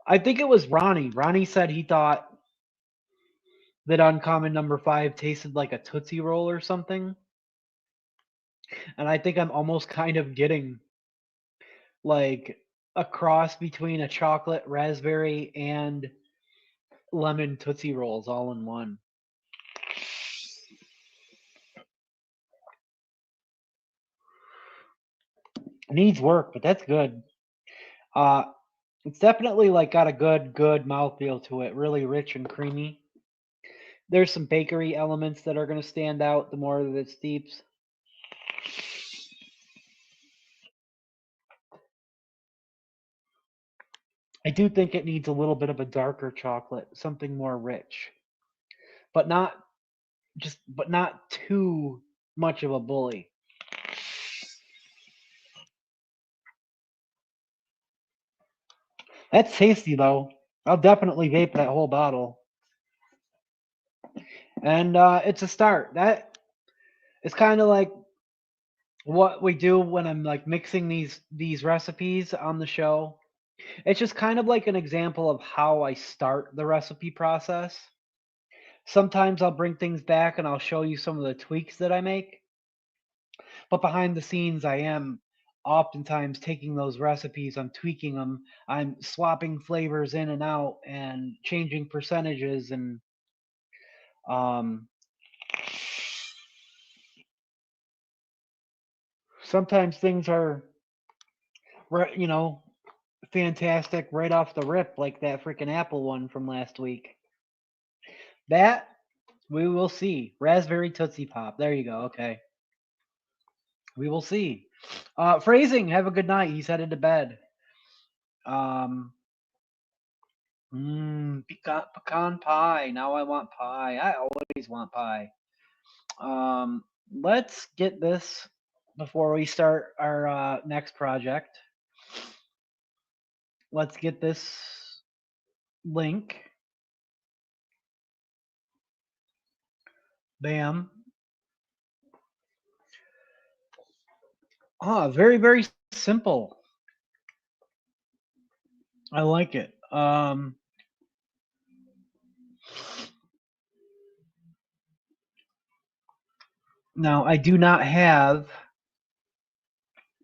I think it was Ronnie. Ronnie said he thought that Uncommon number 5 tasted like a Tootsie Roll or something. And I think I'm almost kind of getting like a cross between a chocolate raspberry and lemon Tootsie Rolls all in one. Needs work, but that's good. It's definitely like got a good mouthfeel to it, really rich and creamy. There's some bakery elements that are going to stand out the more that it steeps. I do think it needs a little bit of a darker chocolate, something more rich, but not too much of a bully. That's tasty though. I'll definitely vape that whole bottle. And it's a start. That it's kind of like what we do when I'm like mixing these recipes on the show. It's just kind of like an example of how I start the recipe process. Sometimes I'll bring things back and I'll show you some of the tweaks that I make. But behind the scenes, I am oftentimes taking those recipes, I'm tweaking them, I'm swapping flavors in and out and changing percentages, and um, sometimes things are, fantastic right off the rip, like that freaking apple one from last week. That we will see. Raspberry Tootsie Pop. There you go. Okay. We will see. Phrasing, have a good night. He's headed to bed. Pecan pie. Now I want pie. I always want pie. Let's get this before we start our next project. Let's get this link. Bam. Very, very simple. I like it. Now I do not have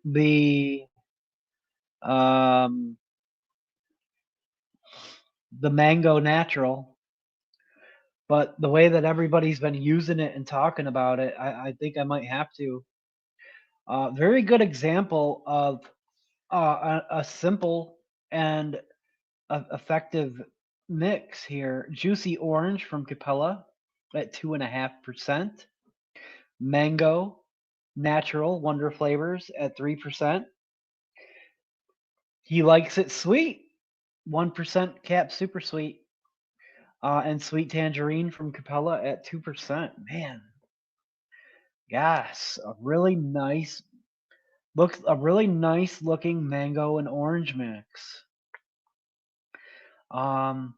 the mango natural, but the way that everybody's been using it and talking about it, I think I might have to. Very good example of a simple and effective mix here. Juicy orange from Capella at 2.5%. Mango natural wonder flavors at 3%. He likes it sweet. 1% cap super sweet. And sweet tangerine from Capella at 2%. Man, yes, a really nice looking mango and orange mix. Um,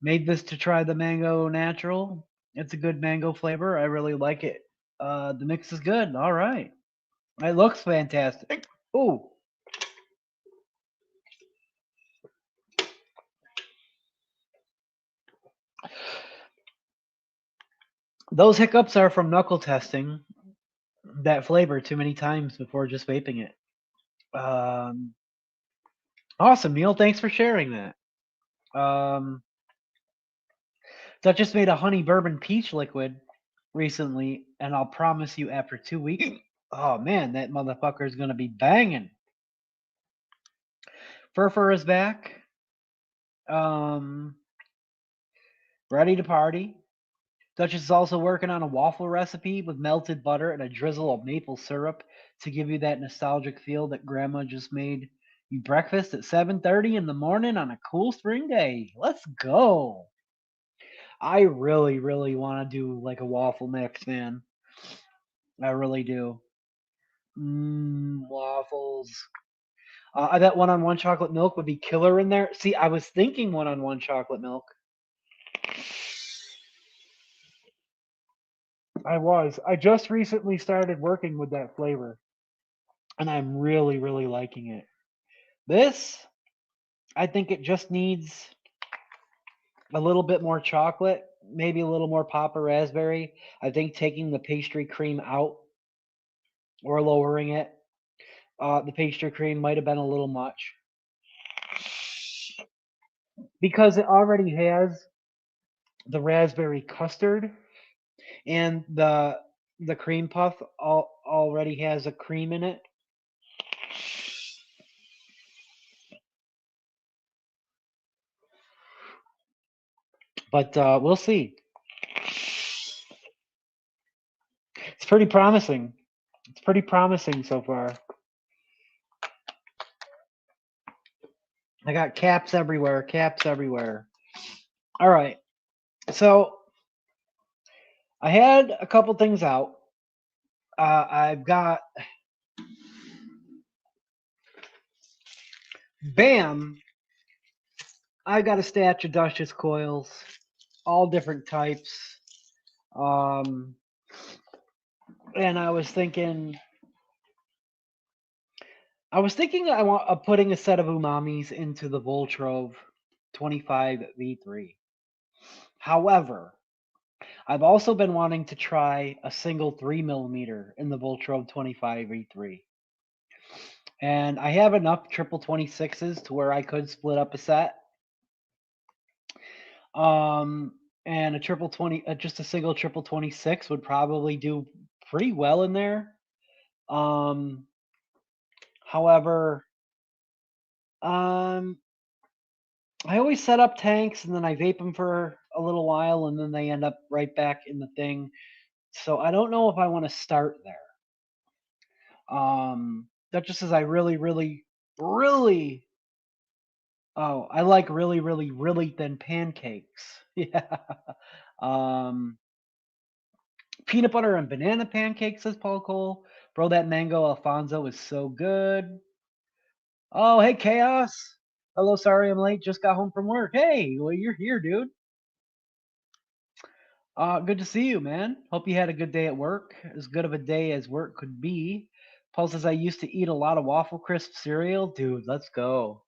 Made this to try the mango natural. It's a good mango flavor. I really like it. The mix is good. All right. It looks fantastic. Ooh. Those hiccups are from knuckle testing that flavor too many times before just vaping it. Um, awesome, Neil. Thanks for sharing that. So I just made a honey bourbon peach liquid recently, and I'll promise you after 2 weeks, oh man, that motherfucker is gonna be banging. Furfur is back. Um, Ready to party. Duchess is also working on a waffle recipe with melted butter and a drizzle of maple syrup to give you that nostalgic feel that grandma just made you breakfast at 7:30 in the morning on a cool spring day. Let's go. I really, really want to do like a waffle mix, man. I really do. Waffles. I bet one-on-one chocolate milk would be killer in there. See, I was thinking one-on-one chocolate milk. I was. I just recently started working with that flavor, and I'm really, really liking it. This, I think it just needs a little bit more chocolate, maybe a little more pop of raspberry. I think taking the pastry cream out or lowering it, the pastry cream might have been a little much because it already has the raspberry custard and the cream puff already has a cream in it. But we'll see. It's pretty promising. It's pretty promising so far. I got caps everywhere, caps everywhere. All right. So I had a couple things out. I've got Bam. I got a stash of Duchess coils, all different types. Um, and I was thinking of putting a set of umamis into the Voltrove 25V3. However, I've also been wanting to try a single 3mm in the Voltrove 25V3. And I have enough triple 26s to where I could split up a set. And a triple 20, just a single triple 26 would probably do pretty well in there. However, um, I always set up tanks and then I vape them for a little while and then they end up right back in the thing. So I don't know if I want to start there. That just says I really, really, really. Oh, I like really, really, really thin pancakes. Yeah. Um, Peanut butter and banana pancakes, says Paul Cole. Bro, that mango Alfonso is so good. Oh, hey, Chaos. Hello, sorry I'm late. Just got home from work. Hey, well, you're here, dude. Good to see you, man. Hope you had a good day at work. As good of a day as work could be. Paul says I used to eat a lot of waffle crisp cereal. Dude, let's go.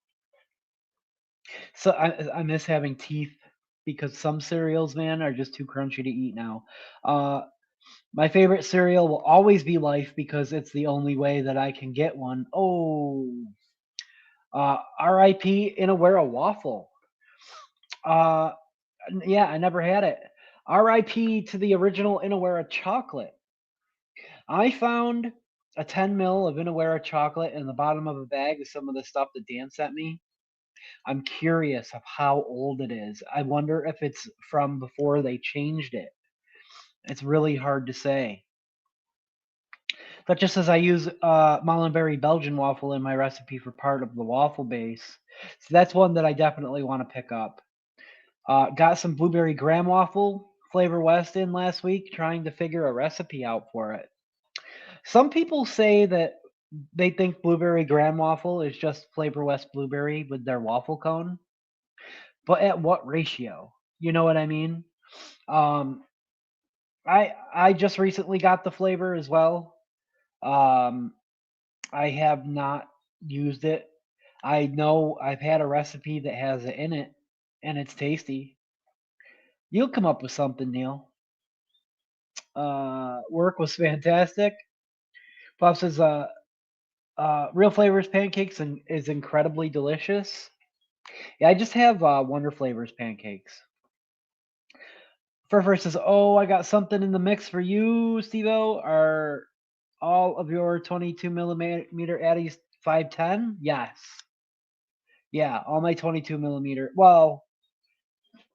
So I miss having teeth because some cereals, man, are just too crunchy to eat now. My favorite cereal will always be Life because it's the only way that I can get one. Oh, R.I.P. In a waffle. Uh, yeah, I never had it. R.I.P. to the original Inawera chocolate. I found a 10 mil of Inawera chocolate in the bottom of a bag of some of the stuff that Dan sent me. I'm curious of how old it is. I wonder if it's from before they changed it. It's really hard to say. But just as I use Mullenberry Belgian waffle in my recipe for part of the waffle base, so that's one that I definitely want to pick up. Got some blueberry graham waffle Flavor West in last week, trying to figure a recipe out for it. Some people say that they think blueberry graham waffle is just Flavor West blueberry with their waffle cone, but at what ratio? You know what I mean? Um, I just recently got the flavor as well. Um, I have not used it. I know I've had a recipe that has it in it, and it's tasty. You'll come up with something, Neil. Work was fantastic. Puff says, Real Flavors pancakes is incredibly delicious. Yeah, I just have Wonder Flavors pancakes. Furfur says, oh, I got something in the mix for you, Steve-O. Are all of your 22 millimeter Addies 510? Yes. Yeah, all my 22 millimeter. Well,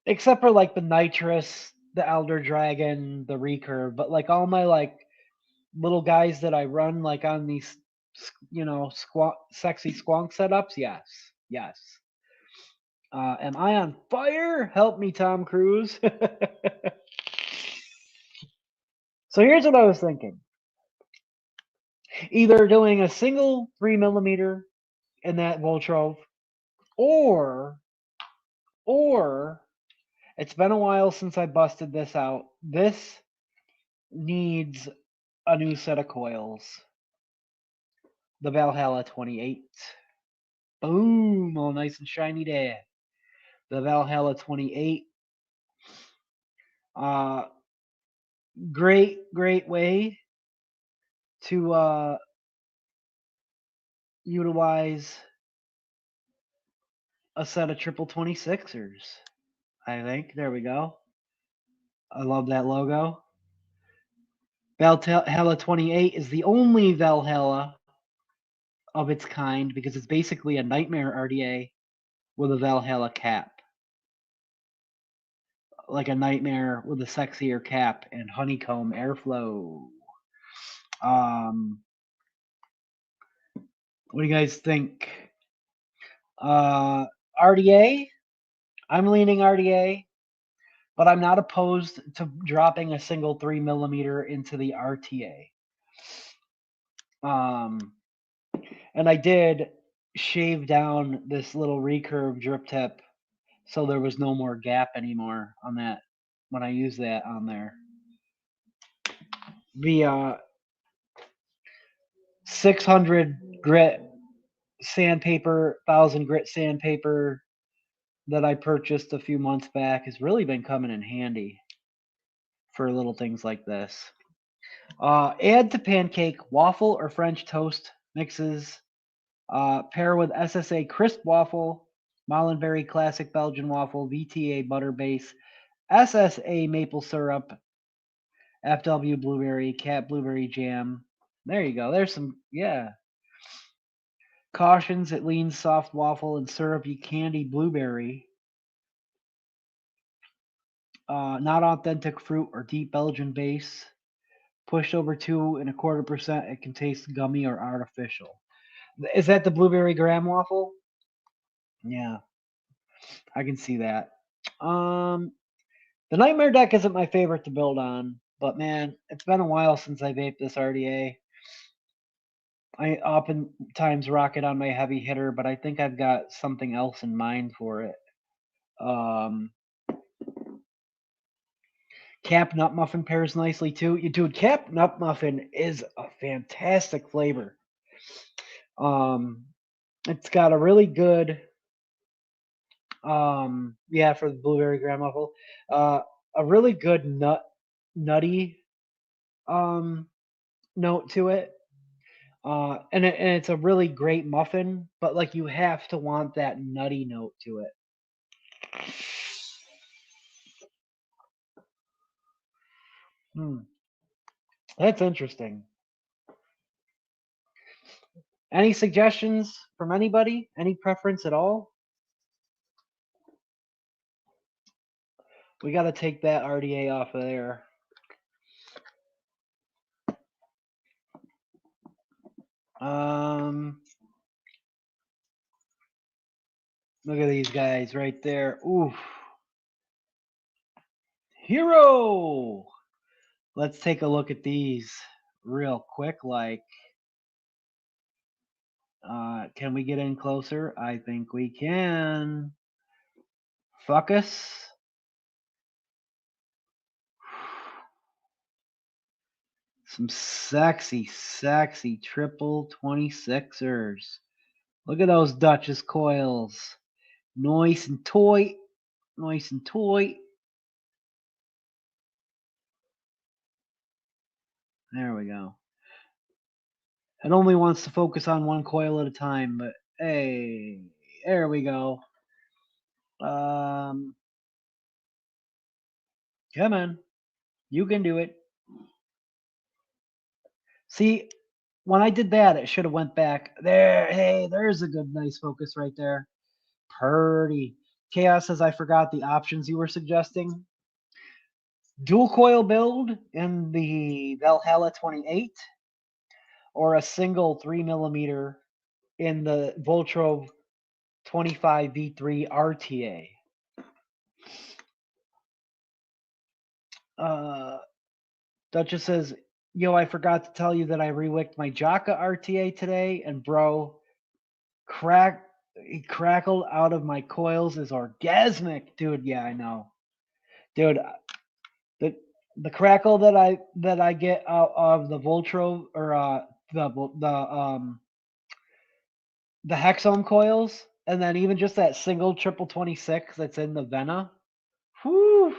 except for like the nitrous, the elder dragon, the recurve, but like all my like little guys that I run like on these sexy squonk setups, yes. Am I on fire? Help me, Tom Cruise. So here's what I was thinking: either doing a single 3 millimeter in that Voltrove, or or it's been a while since I busted this out. This needs a new set of coils. The Valhalla 28. Boom, all nice and shiny there. The Valhalla 28. Uh, great way to utilize a set of triple 26ers. I think. There we go. I love that logo. Valhalla 28 is the only Valhalla of its kind because it's basically a Nightmare RDA with a Valhalla cap. Like a Nightmare with a sexier cap and honeycomb airflow. What do you guys think? RDA? I'm leaning RDA, but I'm not opposed to dropping a single 3 millimeter into the RTA. And I did shave down this little recurve drip tip so there was no more gap anymore on that when I use that on there. The 600 grit sandpaper, 1000 grit sandpaper that I purchased a few months back has really been coming in handy for little things like this. Add to pancake waffle or French toast mixes. Pair with SSA crisp waffle, Mollenberry classic Belgian waffle, VTA butter base, SSA maple syrup, FW blueberry, cat blueberry jam. There you go. There's some, yeah. Cautions, it leans soft waffle and syrupy candy blueberry. Not authentic fruit or deep Belgian base. Pushed over 2.25%, it can taste gummy or artificial. Is that the blueberry graham waffle? Yeah, I can see that. The Nightmare deck isn't my favorite to build on, but man, it's been a while since I vaped this RDA. I oftentimes rock it on my heavy hitter, but I think I've got something else in mind for it. Cap Nut Muffin pairs nicely too. Dude, Cap Nut Muffin is a fantastic flavor. It's got a really good, yeah, for the blueberry graham waffle, a really good nutty, note to it. And it's a really great muffin, but like you have to want that nutty note to it. That's interesting. Any suggestions from anybody? Any preference at all? We got to take that RDA off of there. Look at these guys right there. Oof. Hero. Let's take a look at these real quick. Like, can we get in closer? I think we can. Focus. Some sexy, sexy triple 26ers. Look at those Duchess coils. Nice and toy. Nice and toy. There we go. It only wants to focus on one coil at a time, but hey, there we go. Come on. You can do it. See, when I did that, it should have went back. There, hey, there's a good, nice focus right there. Purdy. Chaos says I forgot the options you were suggesting. Dual coil build in the Valhalla 28 or a single 3mm in the Voltrov 25V3 RTA. Duchess says, yo, I forgot to tell you that I rewicked my Jaka RTA today, and bro, he crackled out of my coils is orgasmic. Dude, yeah, I know. Dude, the the crackle that I get out of the Voltro or the Hexohm coils, and then even just that single triple 26 that's in the Vena. Whew.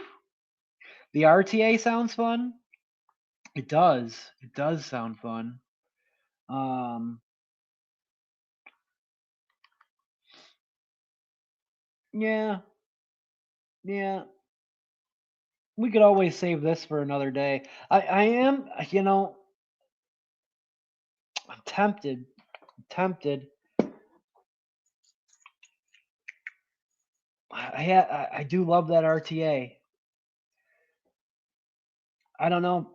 The RTA sounds fun. It does. It does sound fun. Yeah, yeah. We could always save this for another day. I am, I'm tempted. Tempted. I do love that RTA. I don't know.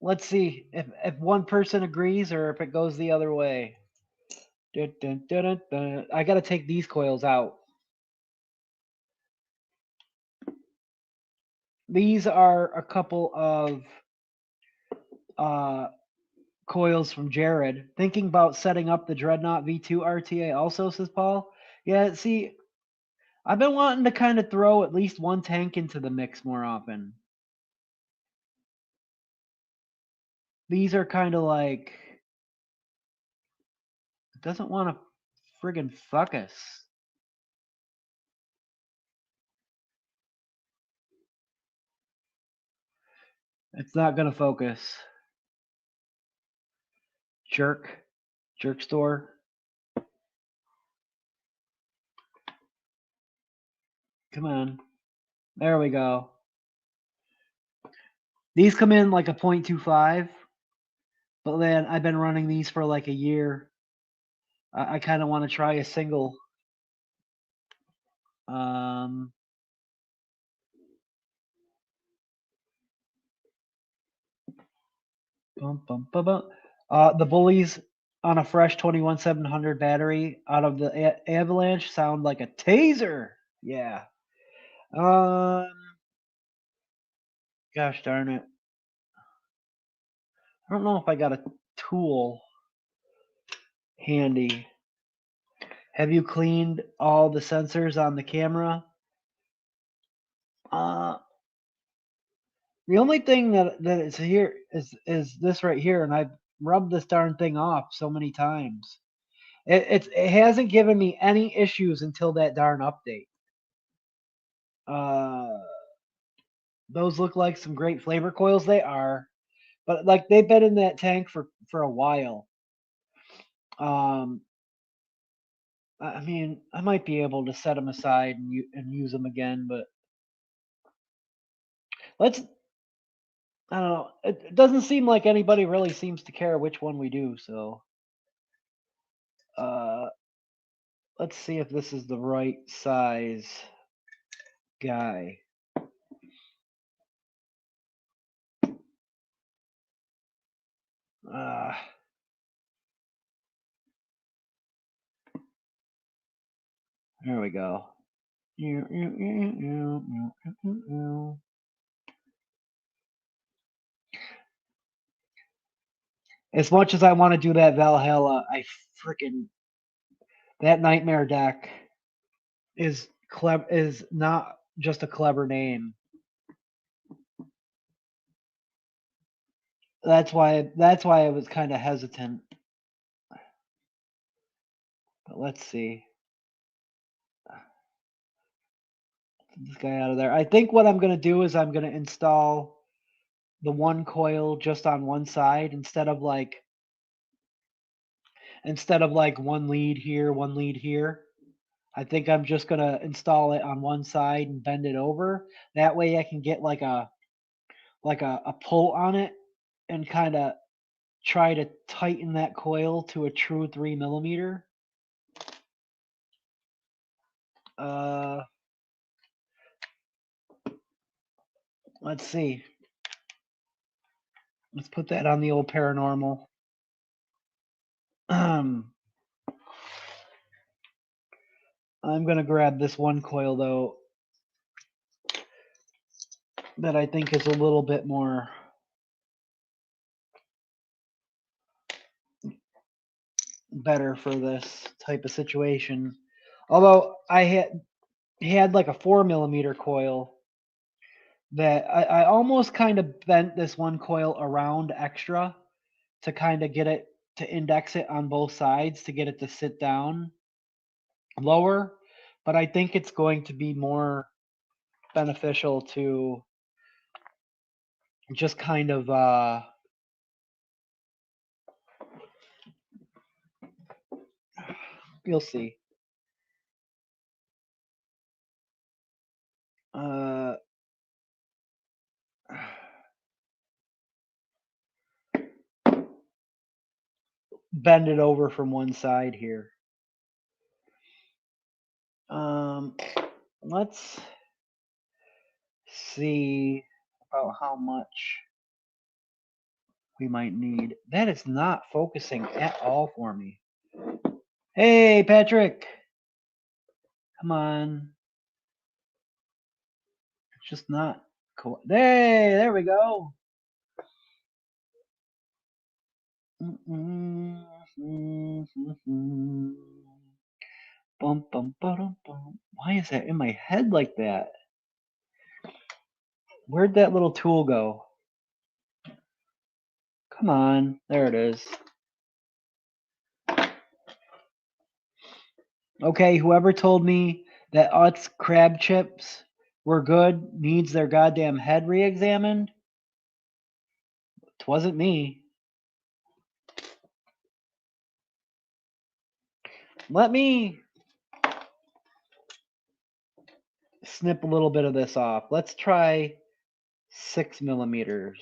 Let's see if one person agrees or if it goes the other way. Dun, dun, dun, dun, dun. I got to take these coils out. These are a couple of coils from Jared. Thinking about setting up the Dreadnought V2 RTA also, says Paul. Yeah, see, I've been wanting to kind of throw at least one tank into the mix more often. These are kind of like, it doesn't want to friggin' fuck us. It's not gonna focus. Jerk. Jerk store. Come on. There we go. These come in like a 0.25, but then I've been running these for like a year. I kind of want to try a single. Bum, bum, bum, bum. The bullies on a fresh 21700 battery out of the Avalanche sound like a taser. Yeah. Um. Gosh darn it. I don't know if I got a tool handy. Have you cleaned all the sensors on the camera? The only thing that is here is this right here, and I've rubbed this darn thing off so many times. It hasn't given me any issues until that darn update. Those look like some great flavor coils. They are, but like they've been in that tank for a while. I mean, I might be able to set them aside and use them again, but let's. I don't know. It doesn't seem like anybody really seems to care which one we do. So, let's see if this is the right size guy. Uh, There we go. As much as I want to do that Valhalla, I freaking that Nightmare deck is clever. Is not just a clever name. That's why I was kind of hesitant. But let's see. Get this guy out of there. I think what I'm gonna do is I'm gonna install the one coil just on one side instead of like one lead here, one lead here. I think I'm just gonna install it on one side and bend it over. That way I can get like a pull on it and kind of try to tighten that coil to a true 3mm. Let's see. Let's put that on the old paranormal. I'm gonna grab this one coil though that I think is a little bit more better for this type of situation. Although I had like a 4mm coil that I almost kind of bent this one coil around extra to kind of get it to index it on both sides to get it to sit down lower. But I think it's going to be more beneficial to just kind of you'll see. Bend it over from one side here. Let's see about how much we might need. That is not focusing at all for me. Hey, Patrick. Come on. It's just not cool. Hey, there we go. Bum, bum, ba-dum, bum. Why is that in my head like that? Where'd that little tool go? Come on. There it is. Okay, whoever told me that Utz crab chips were good needs their goddamn head re-examined. It wasn't me. Let me snip a little bit of this off. Let's try 6mm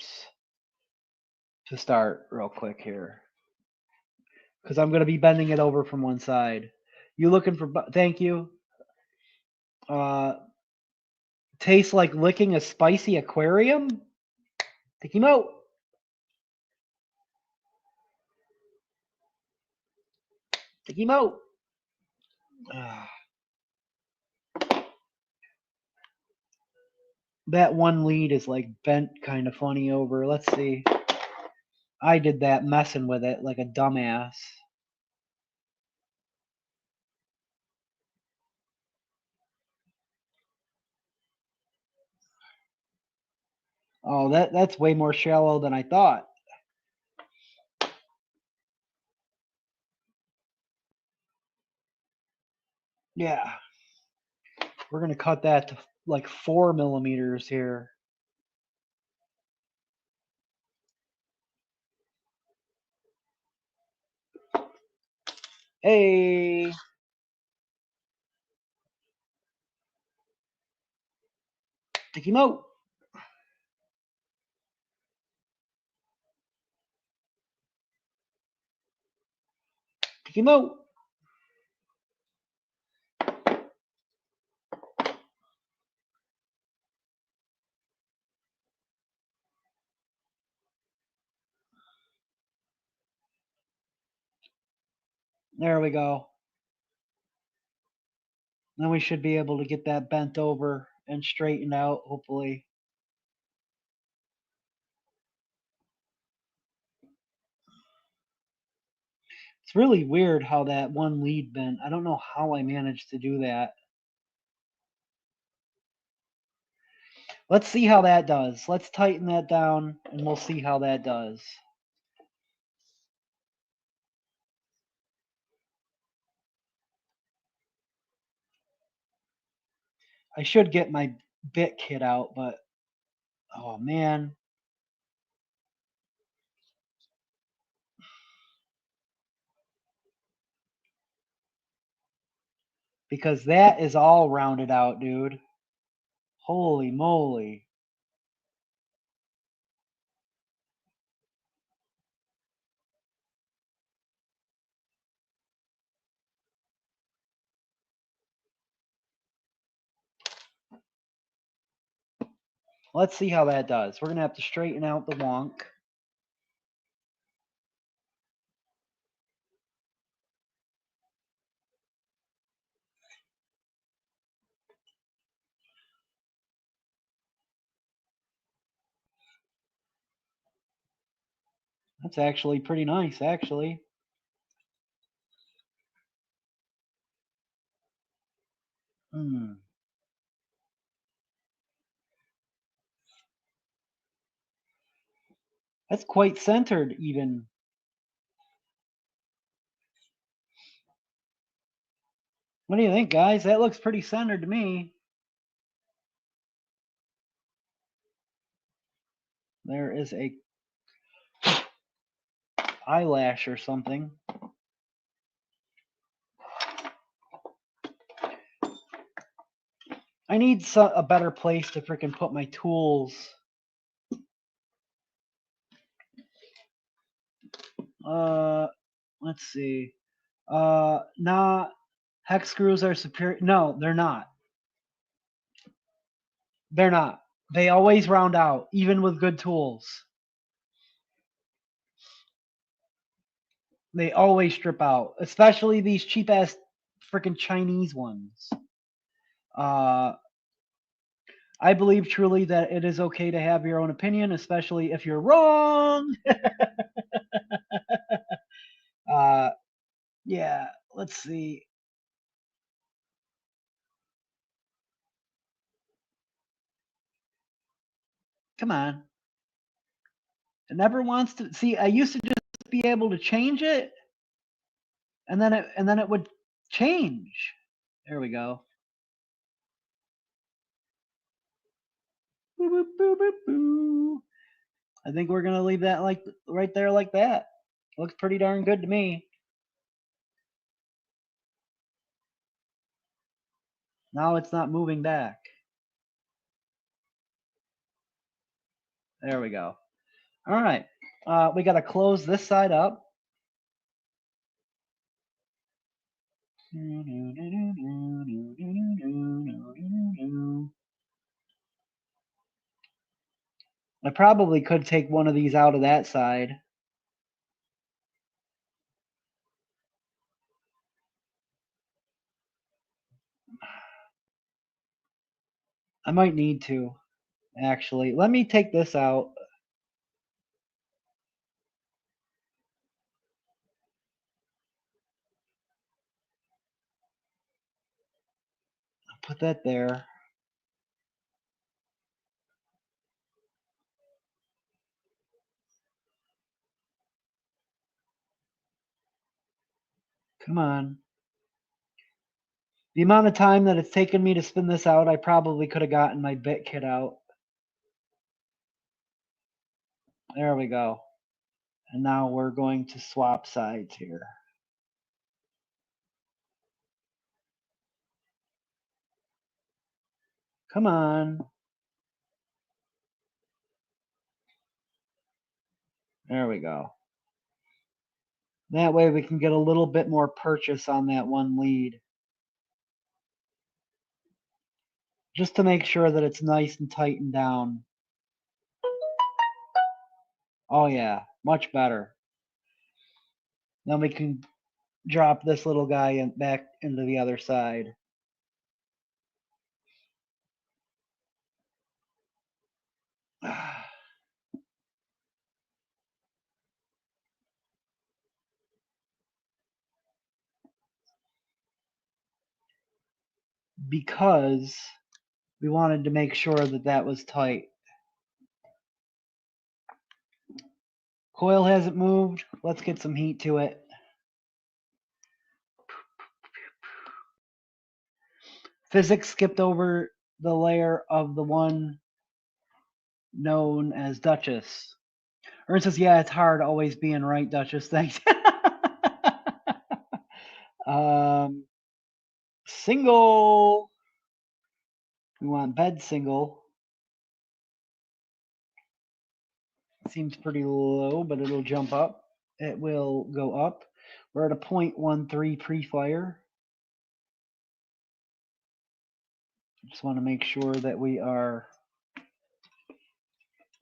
to start real quick here. Because I'm going to be bending it over from one side. You looking for... Thank you. Tastes like licking a spicy aquarium? Take him out. Take him out. That one lead is like bent kind of funny over. Let's see. I did that messing with it like a dumbass. Oh, that's way more shallow than I thought. Yeah. We're going to cut that to like 4mm here. Hey. Take him out. Take him out. There we go. Then we should be able to get that bent over and straightened out, hopefully. It's really weird how that one lead bent. I don't know how I managed to do that. Let's see how that does. Let's tighten that down and we'll see how that does. I should get my bit kit out, but oh man. Because that is all rounded out, dude. Holy moly. Let's see how that does. We're going to have to straighten out the wonk. That's actually pretty nice, actually. That's quite centered, even. What do you think, guys? That looks pretty centered to me. There is a eyelash or something. I need a better place to freaking put my tools. Let's see. Nah, hex screws are superior. No, they're not. They're not. They always round out, even with good tools. They always strip out, especially these cheap ass freaking Chinese ones. I believe truly that it is okay to have your own opinion, especially if you're wrong. Yeah, let's see. Come on. It never wants to see. I used to just be able to change it, and then it would change. There we go. Boo, boo, boo, boo, boo. I think we're gonna leave that like right there like that. Looks pretty darn good to me. Now it's not moving back. There we go. All right. We got to close this side up. I probably could take one of these out of that side. I might need to, actually. Let me take this out. Put that there. Come on. The amount of time that it's taken me to spin this out, I probably could have gotten my bit kit out. There we go. And now we're going to swap sides here. Come on. There we go. That way we can get a little bit more purchase on that one lead. Just to make sure that it's nice and tightened down. Oh yeah, much better. Then we can drop this little guy back into the other side. Because we wanted to make sure that that was tight. Coil hasn't moved. Let's get some heat to it. Physics skipped over the layer of the one known as Duchess. Ernst says, yeah, it's hard always being right, Duchess. Thanks. Single. We want bed single. Seems pretty low, but it'll jump up. It will go up. We're at a 0.13 pre-fire. Just want to make sure that we are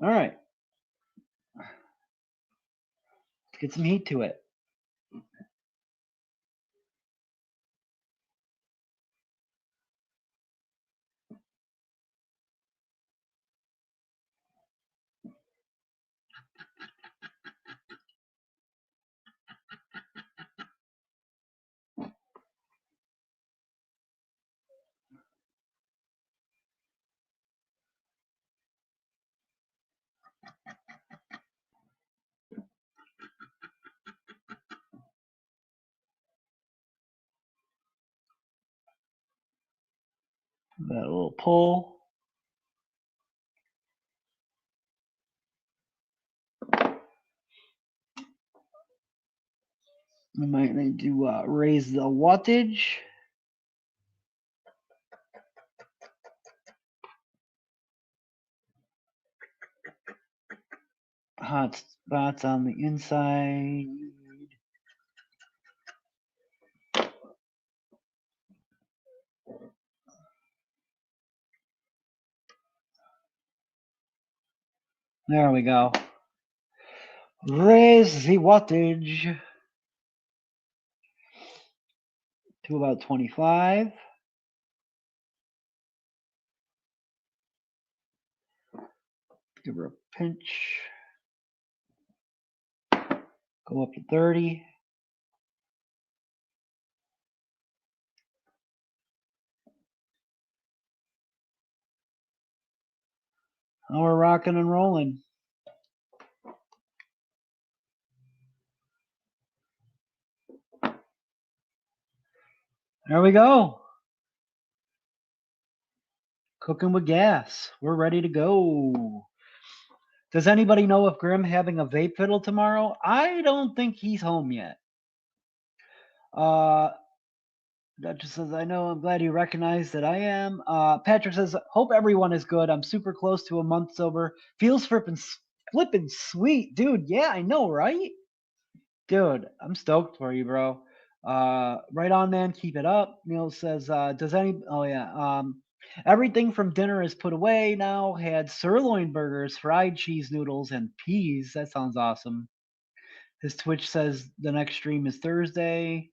all right. Let's get some heat to it. That little pull. We might need to raise the wattage. Hot spots on the inside. There we go. Raise the wattage to about 25. Give her a pinch. Go up to 30. Now we're rocking and rolling. There we go. Cooking with gas. We're ready to go. Does anybody know if Grim having a vape fiddle tomorrow? I don't think he's home yet. Duchess says, I know, I'm glad you recognize that I am. Patrick says, hope everyone is good. I'm super close to a month sober. Feels flipping sweet. Dude, yeah, I know, right? Dude, I'm stoked for you, bro. Right on, man. Keep it up. Neil says, everything from dinner is put away now. Had sirloin burgers, fried cheese noodles, and peas. That sounds awesome. His Twitch says the next stream is Thursday.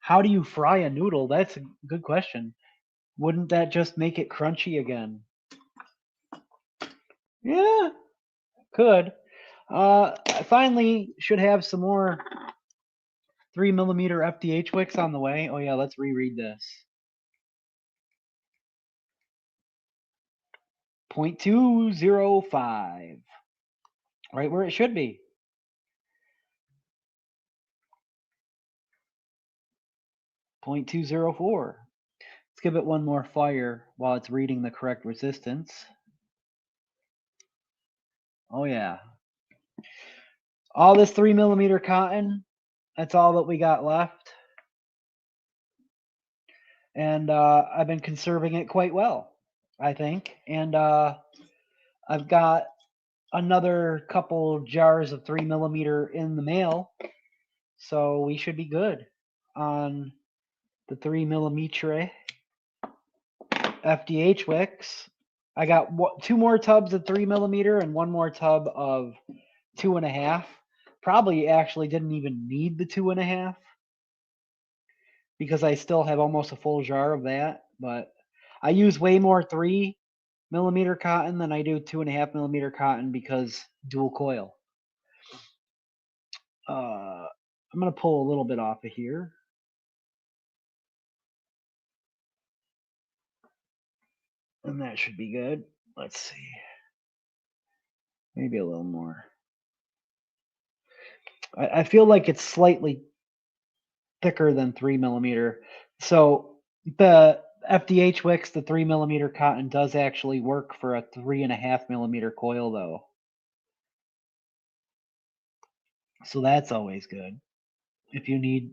How do you fry a noodle? That's a good question. Wouldn't that just make it crunchy again? Yeah, could. I finally should have some more 3mm FDH wicks on the way. Oh yeah, let's reread this. 0.205. Right where it should be. .204. Let's give it one more fire while it's reading the correct resistance. Oh yeah. All this 3mm cotton, that's all that we got left. And I've been conserving it quite well, I think. And I've got another couple jars of 3mm in the mail, so we should be good on the 3mm FDH wicks. I got 2 more tubs of 3mm and 1 more tub of 2.5. Probably actually didn't even need the 2.5 because I still have almost a full jar of that, but I use way more 3 millimeter cotton than I do 2.5 millimeter cotton because dual coil. I'm going to pull a little bit off of here. And that should be good. Let's see. Maybe a little more. I feel like it's slightly thicker than 3 millimeter. So the FDH Wicks, the 3 millimeter cotton does actually work for a 3.5 millimeter coil though. So that's always good if you need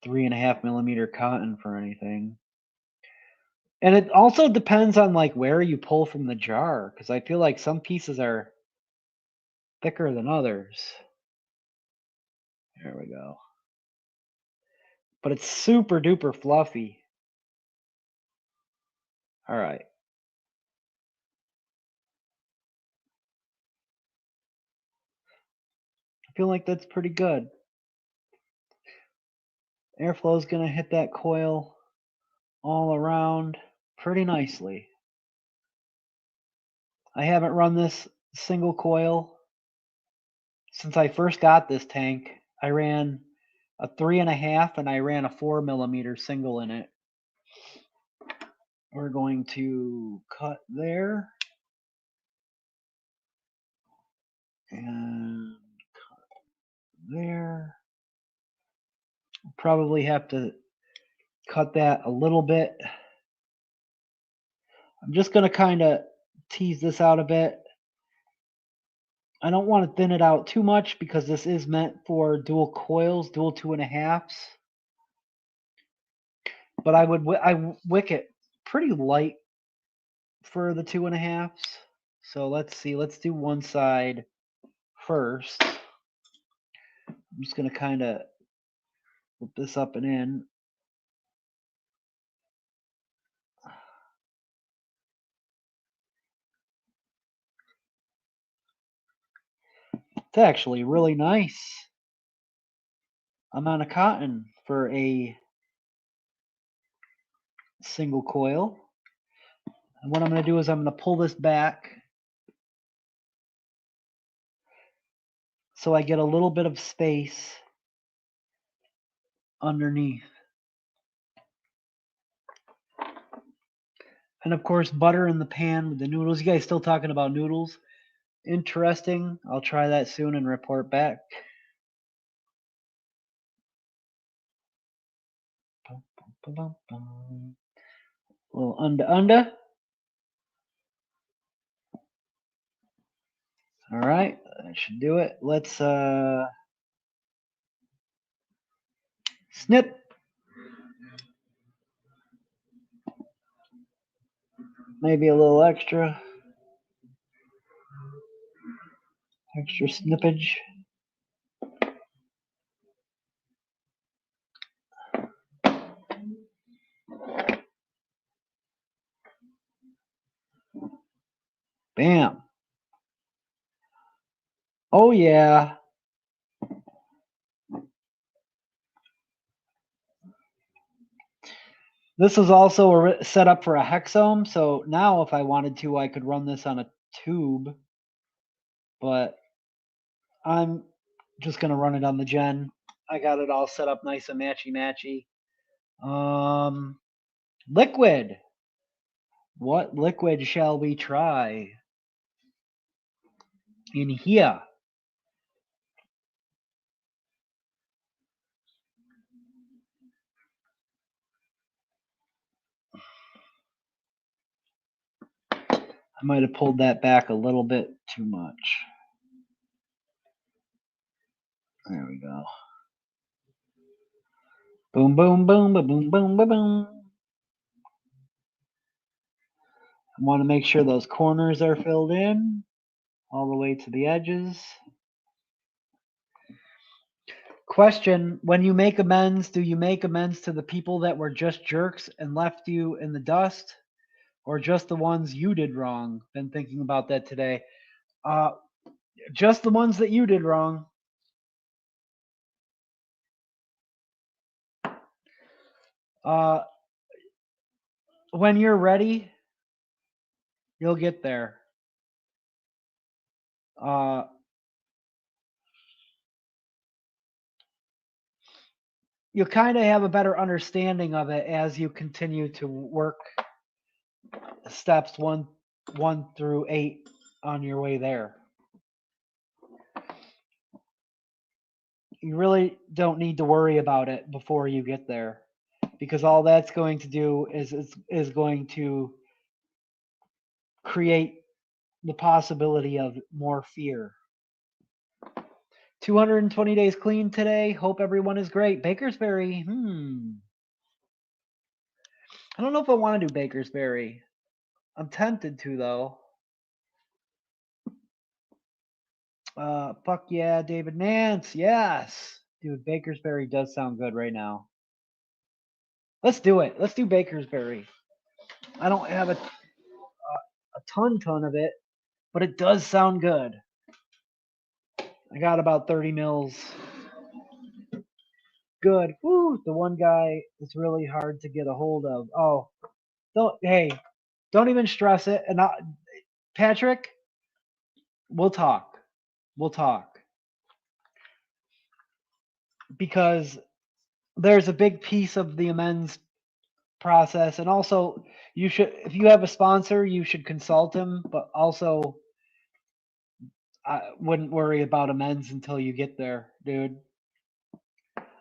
3.5 millimeter cotton for anything. And it also depends on like where you pull from the jar, because I feel like some pieces are thicker than others. There we go. But it's super duper fluffy. All right. I feel like that's pretty good. Airflow is going to hit that coil all around pretty nicely. I haven't run this single coil since I first got this tank. I ran a 3.5 and I ran a 4 millimeter single in it. We're going to cut there and cut there. Probably have to cut that a little bit. I'm just going to kind of tease this out a bit. I don't want to thin it out too much because this is meant for dual coils, dual 2.5s. But I wick it pretty light for the 2.5s. So let's see. Let's do one side first. I'm just going to kind of flip this up and in. It's actually really nice amount of cotton for a single coil. And what I'm going to do is I'm going to pull this back so I get a little bit of space underneath. And of course, butter in the pan with the noodles. You guys still talking about noodles? Interesting. I'll try that soon and report back. A little under. All right, that should do it. Let's snip. Maybe a little extra snippage. Bam. Oh yeah. This is also set up for a hexohm, so now if I wanted to, I could run this on a tube, but I'm just going to run it on the gen. I got it all set up nice and matchy-matchy. Liquid. What liquid shall we try in here? I might have pulled that back a little bit too much. There we go. Boom, boom, boom, boom, boom, boom, boom, boom. I want to make sure those corners are filled in all the way to the edges. Question, when you make amends, do you make amends to the people that were just jerks and left you in the dust, or just the ones you did wrong? Been thinking about that today. Just the ones that you did wrong. When you're ready, You'll get there. You'll kind of have a better understanding of it as you continue to work steps one through 8 on your way there. You really don't need to worry about it before you get there, because all that's going to do is going to create the possibility of more fear. 220 days clean today. Hope everyone is great. Bakersberry. I don't know if I want to do Bakersberry. I'm tempted to, though. Fuck yeah, David Nance. Yes. Dude, Bakersberry does sound good right now. Let's do it. Let's do Bakersberry. I don't have a ton of it, but it does sound good. I got about 30 mils. Good. Woo, the one guy is really hard to get a hold of. Oh, don't even stress it. And Patrick, we'll talk. We'll talk. Because there's a big piece of the amends process, and also you should, if you have a sponsor, you should consult him, but also I wouldn't worry about amends until you get there, dude.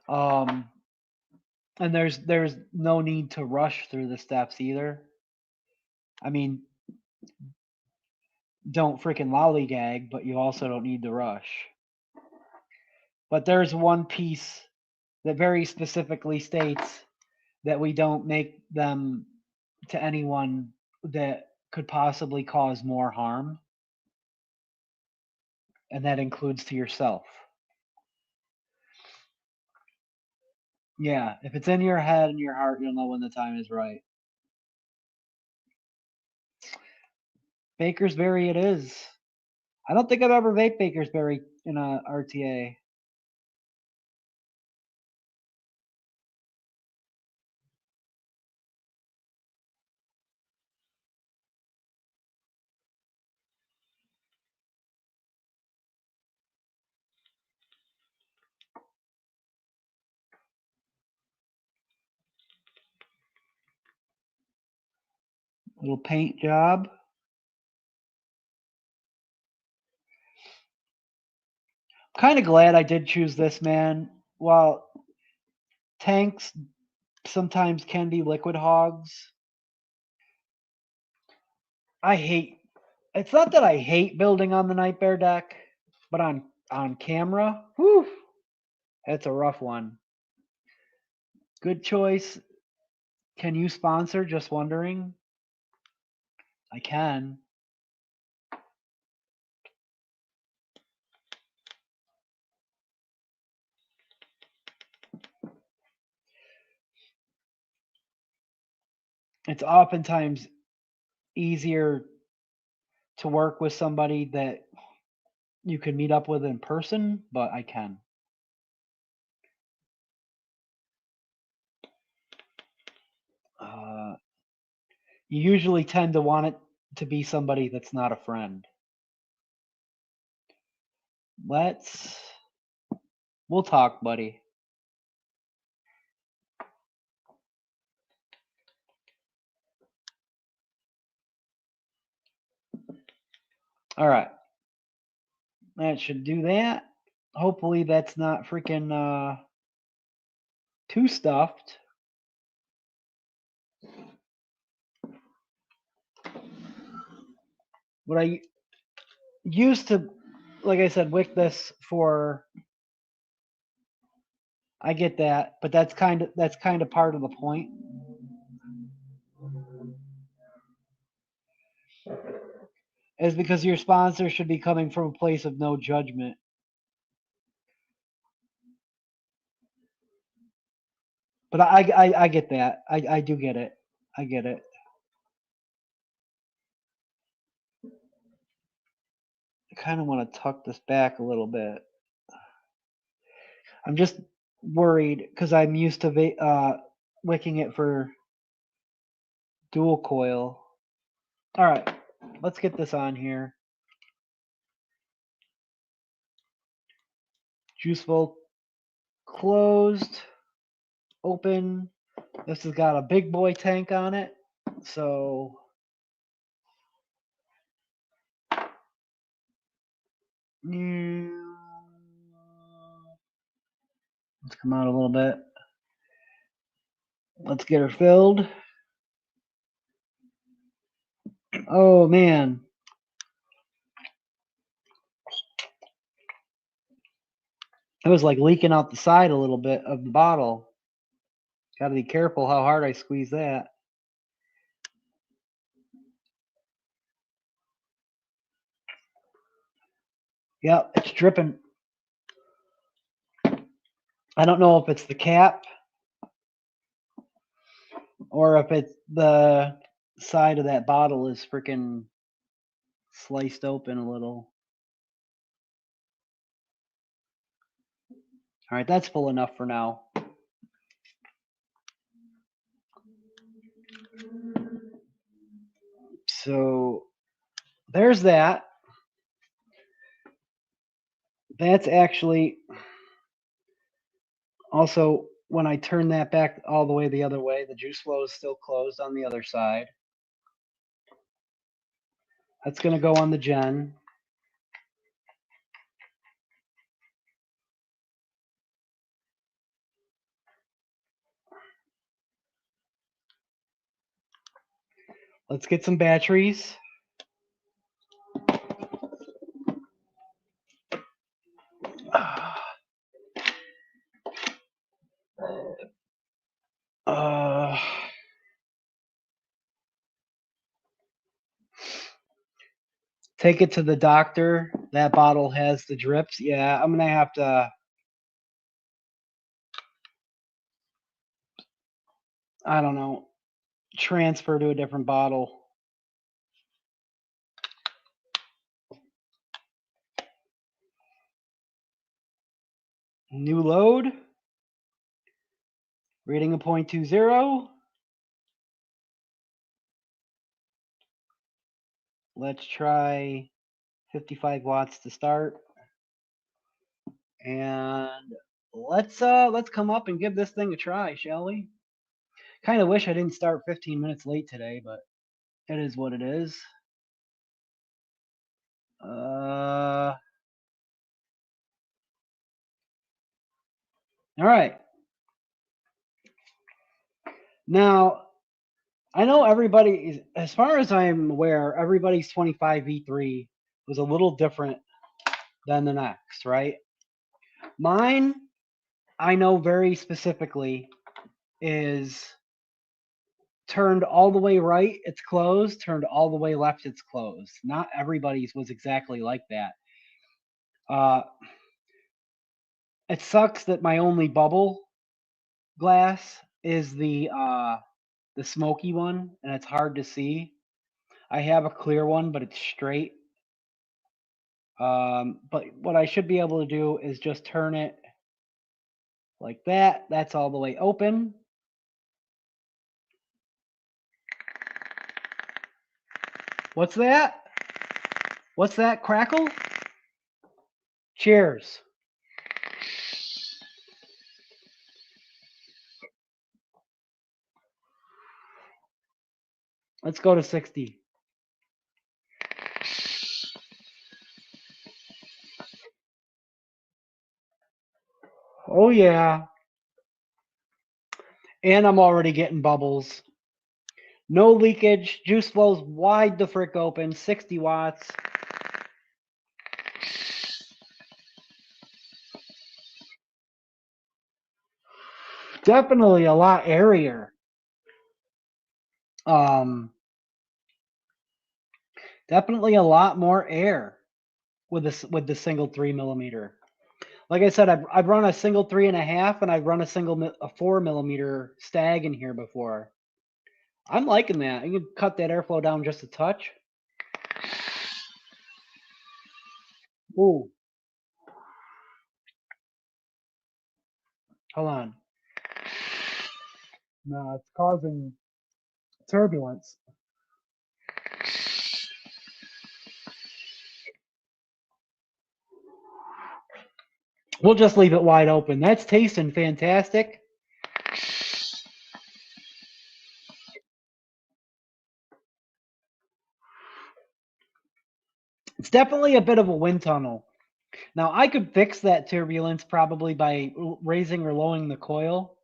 And there's no need to rush through the steps either. I mean, don't freaking lollygag, but you also don't need to rush. But there's one piece that very specifically states that we don't make them to anyone that could possibly cause more harm. And that includes to yourself. Yeah, if it's in your head and your heart, you'll know when the time is right. Bakersberry it is. I don't think I've ever vaped Bakersberry in a RTA. Little paint job. Kind of glad I did choose this, man. While tanks sometimes can be liquid hogs, it's not that I hate building on the Night Bear deck, but on camera, whew, that's a rough one. Good choice. Can you sponsor? Just wondering. I can. It's oftentimes easier to work with somebody that you can meet up with in person, but I can. You usually tend to want it to be somebody that's not a friend. We'll talk, buddy. All right. That should do that. Hopefully that's not freaking too stuffed. What I used to, like I said, wick this for, I get that, but that's kind of part of the point. Is because your sponsor should be coming from a place of no judgment. But I get that. I do get it. I get it. I kind of want to tuck this back a little bit. I'm just worried because I'm used to wicking it for dual coil. All right. Let's get this on here. Juice vault closed, open. This has got a big boy tank on it, so let's come out a little bit. Let's get her filled. Oh man. It was like leaking out the side a little bit of the bottle. Got to be careful how hard I squeeze that. Yep, it's dripping. I don't know if it's the cap or if it's the side of that bottle is freaking sliced open a little. All right, that's full enough for now. So there's that. That's actually also when I turn that back all the way the other way, the juice flow is still closed on the other side. That's going to go on the gen. Let's get some batteries. Take it to the doctor. That bottle has the drips. Yeah, I'm going to have to, I don't know, transfer to a different bottle. New load. Reading a 0.20. Let's try 55 watts to start. And let's come up and give this thing a try, shall we? Kind of wish I didn't start 15 minutes late today, but it is what it is. All right. Now, I know everybody is, as far as I'm aware, everybody's 25V3 was a little different than the next, right? Mine, I know very specifically, is turned all the way right, it's closed. Turned all the way left, it's closed. Not everybody's was exactly like that. It sucks that my only bubble glass is the smoky one, and it's hard to see. I have a clear one, but it's straight. But what I should be able to do is just turn it like that. That's all the way open. What's that? What's that crackle? Cheers. Let's go to 60. Oh yeah. And I'm already getting bubbles. No leakage. Juice flows wide the frick open. 60 watts. Definitely a lot airier. Definitely a lot more air with this with the single 3mm. Like I said, I've run a single 3.5, and I've run a 4mm stag in here before. I'm liking that. You can cut that airflow down just a touch. Ooh. Hold on. No, it's causing turbulence. We'll just leave it wide open. That's tasting fantastic. It's definitely a bit of a wind tunnel. Now, I could fix that turbulence probably by raising or lowering the coil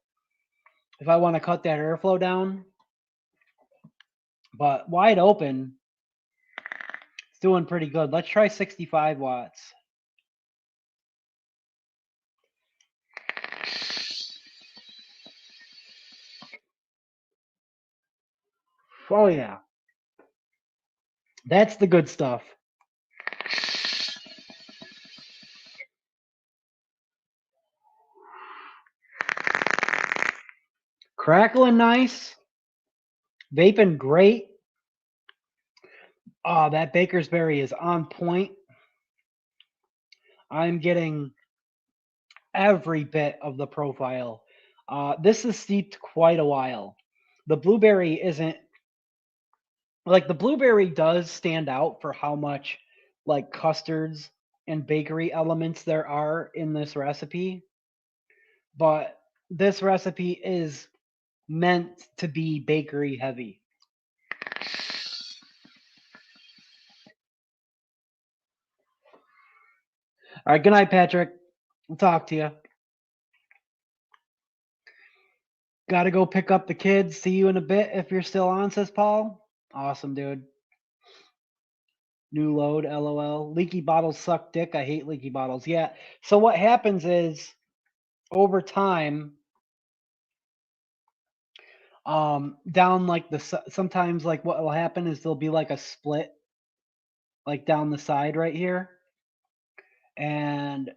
if I want to cut that airflow down. But wide open, it's doing pretty good. Let's try 65 watts. Oh, yeah. That's the good stuff. Crackling nice. Vaping great. Oh, that Bakersberry is on point. I'm getting every bit of the profile. This is steeped quite a while. The blueberry isn't like the blueberry does stand out for how much like custards and bakery elements there are in this recipe, but this recipe is meant to be bakery heavy. All right, good night, Patrick. We'll talk to you. Got to go pick up the kids. See you in a bit if you're still on, says Paul. Awesome, dude. New load, LOL. Leaky bottles suck dick. I hate leaky bottles. Yeah. So what happens is over time, down like sometimes like what will happen is there'll be like a split like down the side right here. And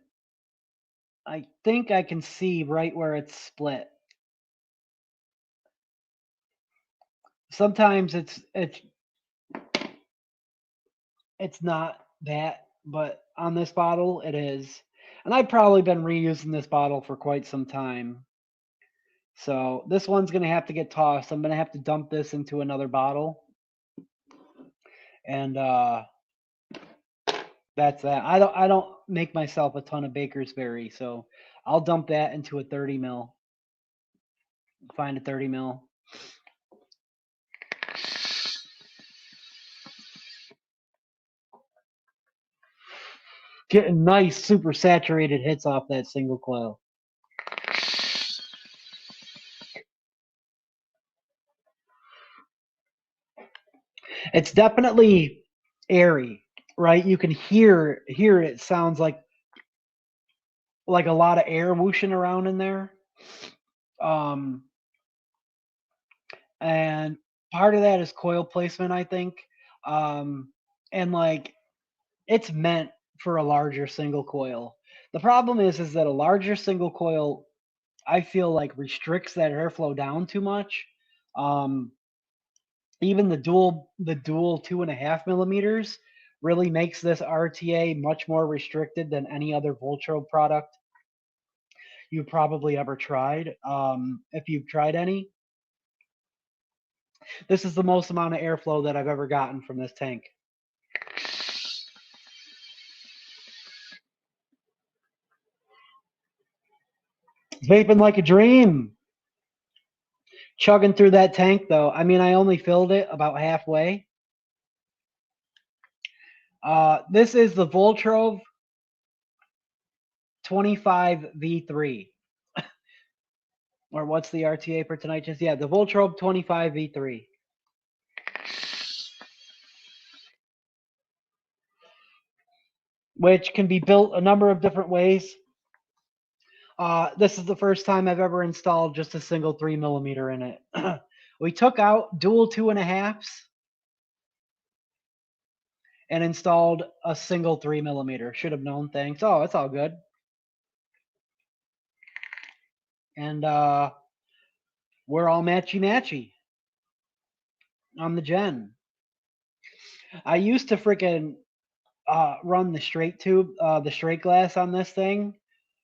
I think I can see right where it's split. Sometimes it's not that, but on this bottle it is. And I've probably been reusing this bottle for quite some time. So this one's going to have to get tossed. I'm going to have to dump this into another bottle. And that's that. I don't make myself a ton of Bakersberry, so I'll dump that into a 30 mil. Find a 30 mil. Getting nice, super saturated hits off that single coil. It's definitely airy, right? You can hear it sounds like a lot of air whooshing around in there. And part of that is coil placement, I think. And like it's meant for a larger single coil. The problem is that a larger single coil, I feel like restricts that airflow down too much. Even the dual 2.5 millimeters really makes this RTA much more restricted than any other Voltro product you probably ever tried. If you've tried any, this is the most amount of airflow that I've ever gotten from this tank. Vaping like a dream. Chugging through that tank though. I mean, I only filled it about halfway. This is the Voltrove 25 V3. Or what's the RTA for tonight? Just yeah, the Voltrove 25 V3. Which can be built a number of different ways. This is the first time I've ever installed just a single 3 millimeter in it. We took out dual 2.5s and installed a single 3 millimeter. Should have known. Thanks. Oh, it's all good. And we're all matchy on the gen. I used to freaking run the straight tube, the straight glass on this thing,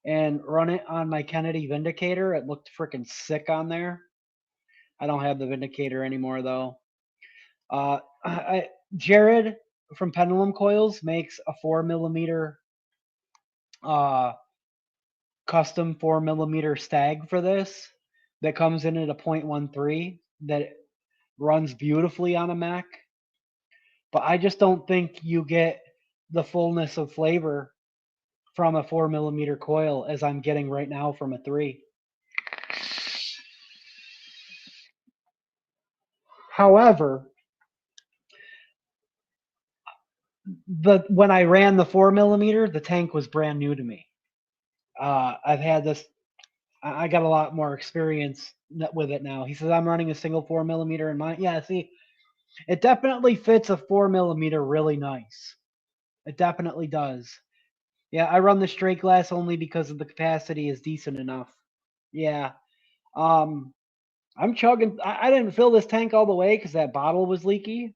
and run it on my Kennedy Vindicator. It looked freaking sick on there. I don't have the Vindicator anymore though. Jared from Pendulum Coils makes a 4 millimeter custom 4mm stag for this that comes in at a .13 that runs beautifully on a Mac, but I just don't think you get the fullness of flavor from a 4mm coil as I'm getting right now from a 3. However, when I ran the 4mm, the tank was brand new to me. I've had this. I got a lot more experience with it now. He says I'm running a single 4mm in mine. Yeah, see, it definitely fits a 4mm really nice. It definitely does. Yeah, I run the straight glass only because of the capacity is decent enough. Yeah. Um, I'm chugging. I didn't fill this tank all the way because that bottle was leaky.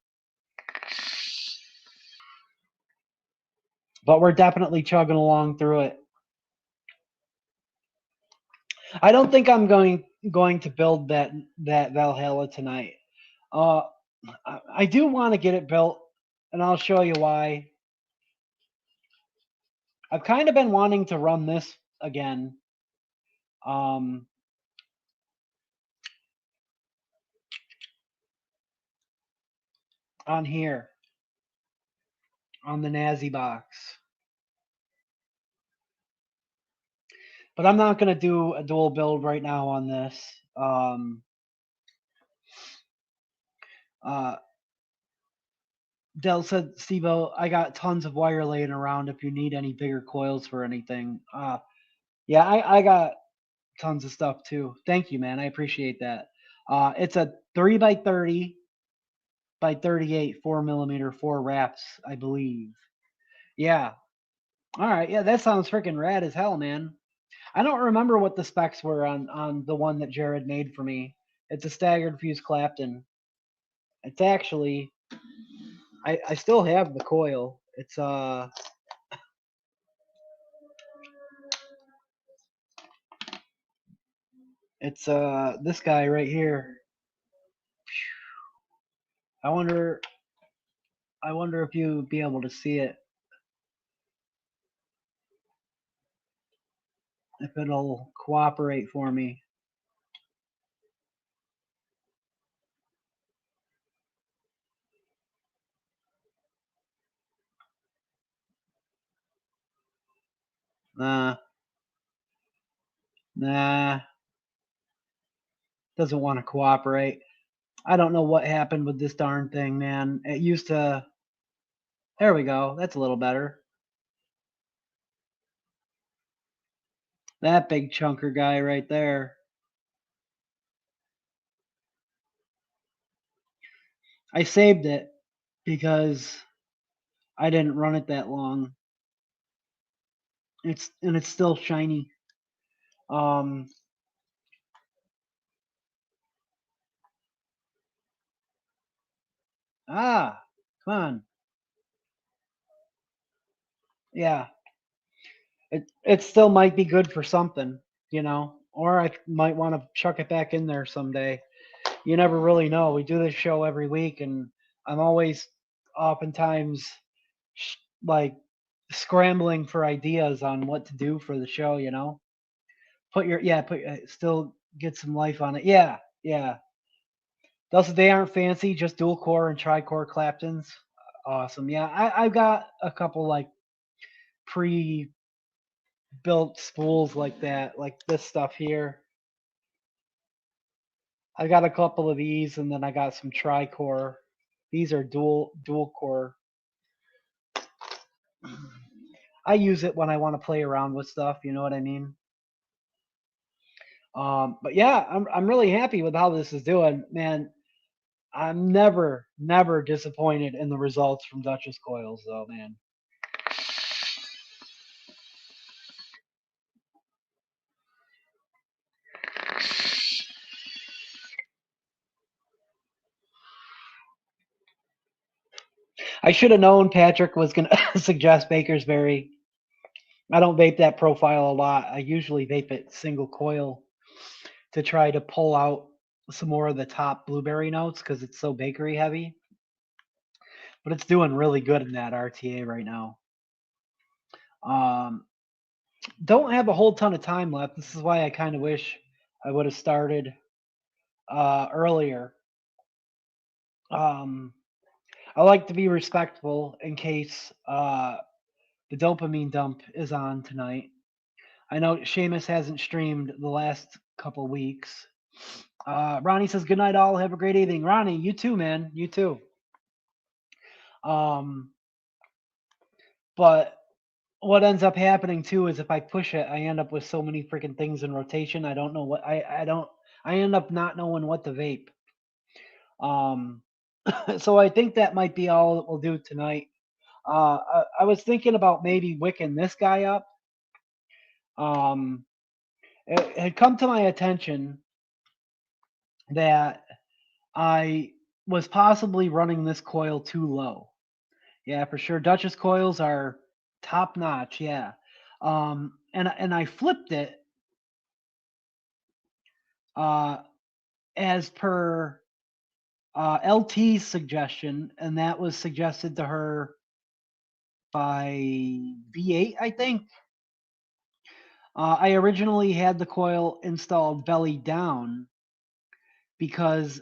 But we're definitely chugging along through it. I don't think I'm going to build that Valhalla tonight. Uh, I do want to get it built, and I'll show you why. I've kind of been wanting to run this again. On here, on the Nazi box. But I'm not going to do a dual build right now on this. Dell said, Steve-O, I got tons of wire laying around if you need any bigger coils for anything. Yeah, I got tons of stuff too. Thank you, man. I appreciate that. It's a 3x30 by 38 4mm 4 wraps, I believe. Yeah. All right. Yeah, that sounds freaking rad as hell, man. I don't remember what the specs were on the one that Jared made for me. It's a staggered fuse Clapton. It's actually I still have the coil. It's this guy right here. I wonder if you'd be able to see it. If it'll cooperate for me. Nah. Doesn't want to cooperate. I don't know what happened with this darn thing, man. It used to. There we go. That's a little better. That big chunker guy right there. I saved it because I didn't run it that long. It's still shiny. Come on. Yeah. It still might be good for something, or I might want to chuck it back in there someday. You never really know. We do this show every week, and I'm always oftentimes like scrambling for ideas on what to do for the show. Still get some life on it. Yeah. Thus, they aren't fancy, just dual core and tri-core Claptons. Awesome. Yeah, I've got a couple like pre-built spools like that, like this stuff here. I got a couple of these, and then I got some tri-core. These are dual core. I use it when I want to play around with stuff. You know what I mean? But yeah, I'm really happy with how this is doing, man. I'm never disappointed in the results from Duchess coils, though, man. I should have known Patrick was going to suggest Bakersberry. I don't vape that profile a lot. I usually vape it single coil to try to pull out some more of the top blueberry notes because it's so bakery heavy. But it's doing really good in that RTA right now. don't have a whole ton of time left. This is why I kind of wish I would have started earlier. Um, I like to be respectful in case the dopamine dump is on tonight. I know Seamus hasn't streamed the last couple weeks. Ronnie says, "Good night, all. Have a great evening." Ronnie, you too, man. You too. Um, but what ends up happening too is if I push it, I end up with so many freaking things in rotation. I don't know what I don't. I end up not knowing what to vape. Um, so I think that might be all that we'll do tonight. I was thinking about maybe wicking this guy up. Um, it had come to my attention that I was possibly running this coil too low. Yeah, for sure. Duchess coils are top notch. Yeah. And I flipped it uh, as per LT's suggestion, and that was suggested to her by V8, I think. I originally had the coil installed belly down because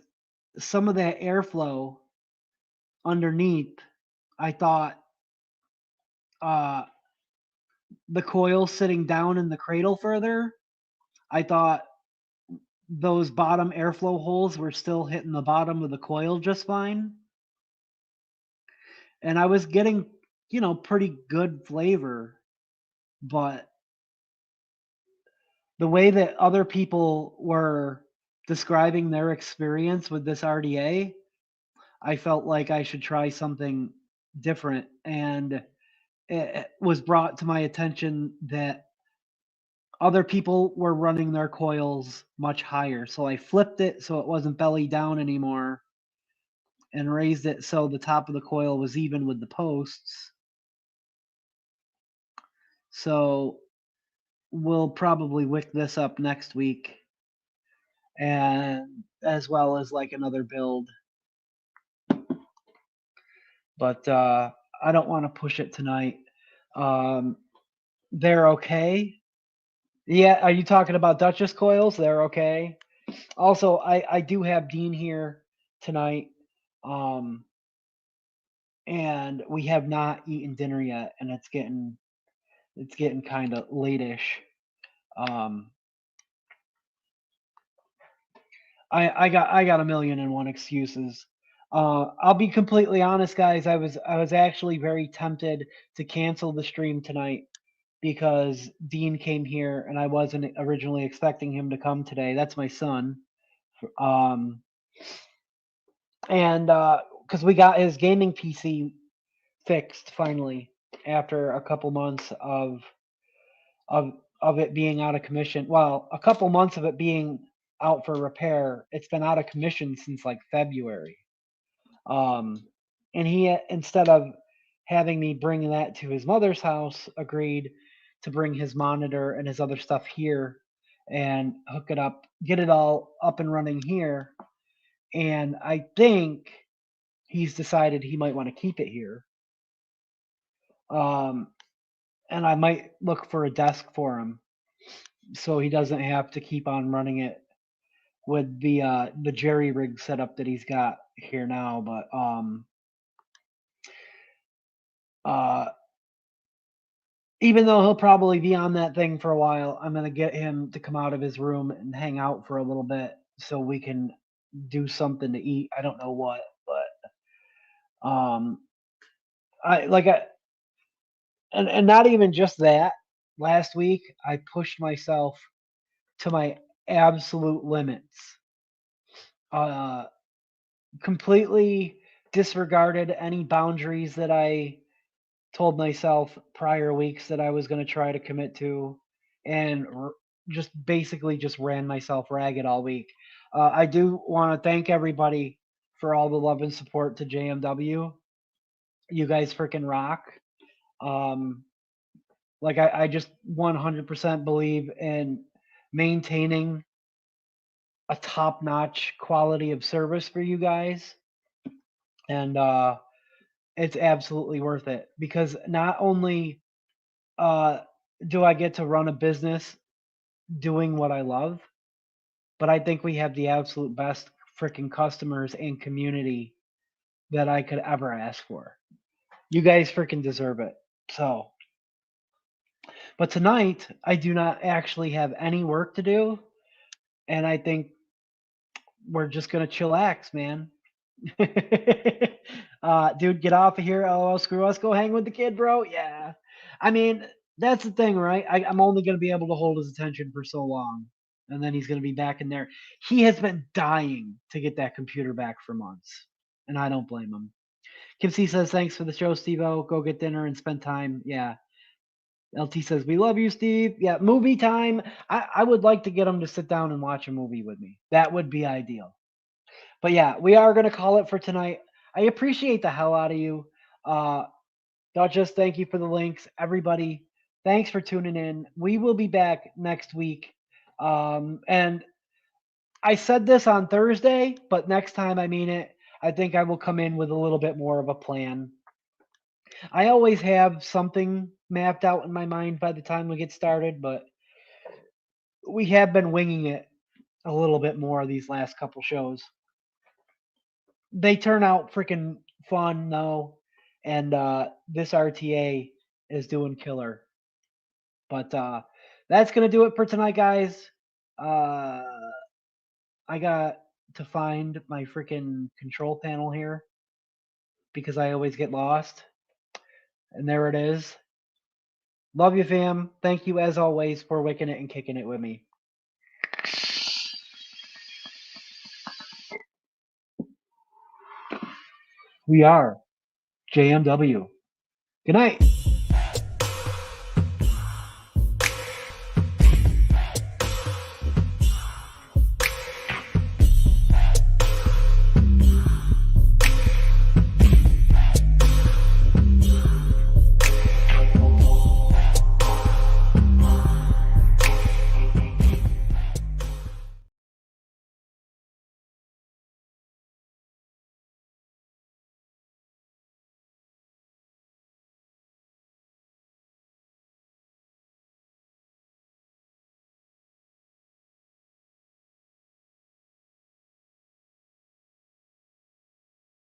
some of that airflow underneath, I thought uh, the coil sitting down in the cradle further, I thought those bottom airflow holes were still hitting the bottom of the coil just fine. And I was getting, pretty good flavor, but the way that other people were describing their experience with this RDA, I felt like I should try something different. And it was brought to my attention that other people were running their coils much higher. So I flipped it so it wasn't belly down anymore and raised it so the top of the coil was even with the posts. So we'll probably wick this up next week, and as well as like another build. But I don't want to push it tonight. Um, they're okay. Yeah, are you talking about Duchess coils? They're okay. Also, I do have Dean here tonight, um, and we have not eaten dinner yet, and it's getting kind of late-ish. Um, I got a million and one excuses. I'll be completely honest, guys. I was actually very tempted to cancel the stream tonight because Dean came here and I wasn't originally expecting him to come today. That's my son. Um, and because we got his gaming PC fixed finally after a couple months of of it being out of commission. Well, a couple months of it being out for repair. It's been out of commission since like February. Um, and he, instead of having me bring that to his mother's house, agreed to bring his monitor and his other stuff here and hook it up, get it all up and running here. And I think he's decided he might want to keep it here. Um, and I might look for a desk for him so he doesn't have to keep on running it with the jerry rig setup that he's got here now. But uh, even though he'll probably be on that thing for a while, I'm gonna get him to come out of his room and hang out for a little bit so we can do something to eat. I don't know what, but I like I and not even just that. Last week I pushed myself to my absolute limits. Uh, completely disregarded any boundaries that I told myself prior weeks that I was going to try to commit to, and just basically just ran myself ragged all week. I do want to thank everybody for all the love and support to JMW. You guys freaking rock. Um, like I just 100% believe in maintaining a top-notch quality of service for you guys, and it's absolutely worth it because not only do I get to run a business doing what I love? But I think we have the absolute best freaking customers and community that I could ever ask for. You guys freaking deserve it. So, but tonight I do not actually have any work to do, and I think we're just gonna chillax, man. Dude, get off of here. Oh, screw us. Go hang with the kid, bro. Yeah. I mean, that's the thing, right? I'm only going to be able to hold his attention for so long. And then he's going to be back in there. He has been dying to get that computer back for months. And I don't blame him. Kim C says, thanks for the show, Steve-O. Go get dinner and spend time. Yeah. LT says, we love you, Steve. Yeah, movie time. I would like to get him to sit down and watch a movie with me. That would be ideal. But yeah, we are going to call it for tonight. I appreciate the hell out of you. Duchess, thank you for the links. Everybody, thanks for tuning in. We will be back next week. And I said this on Thursday, but next time I mean it. I think I will come in with a little bit more of a plan. I always have something mapped out in my mind by the time we get started, but we have been winging it a little bit more these last couple shows. They turn out freaking fun though, and this RTA is doing killer. But that's gonna do it for tonight, guys. Uh, I got to find my freaking control panel here because I always get lost, and there it is. Love you, fam. Thank you as always for wicking it and kicking it with me. We are JMW. Good night.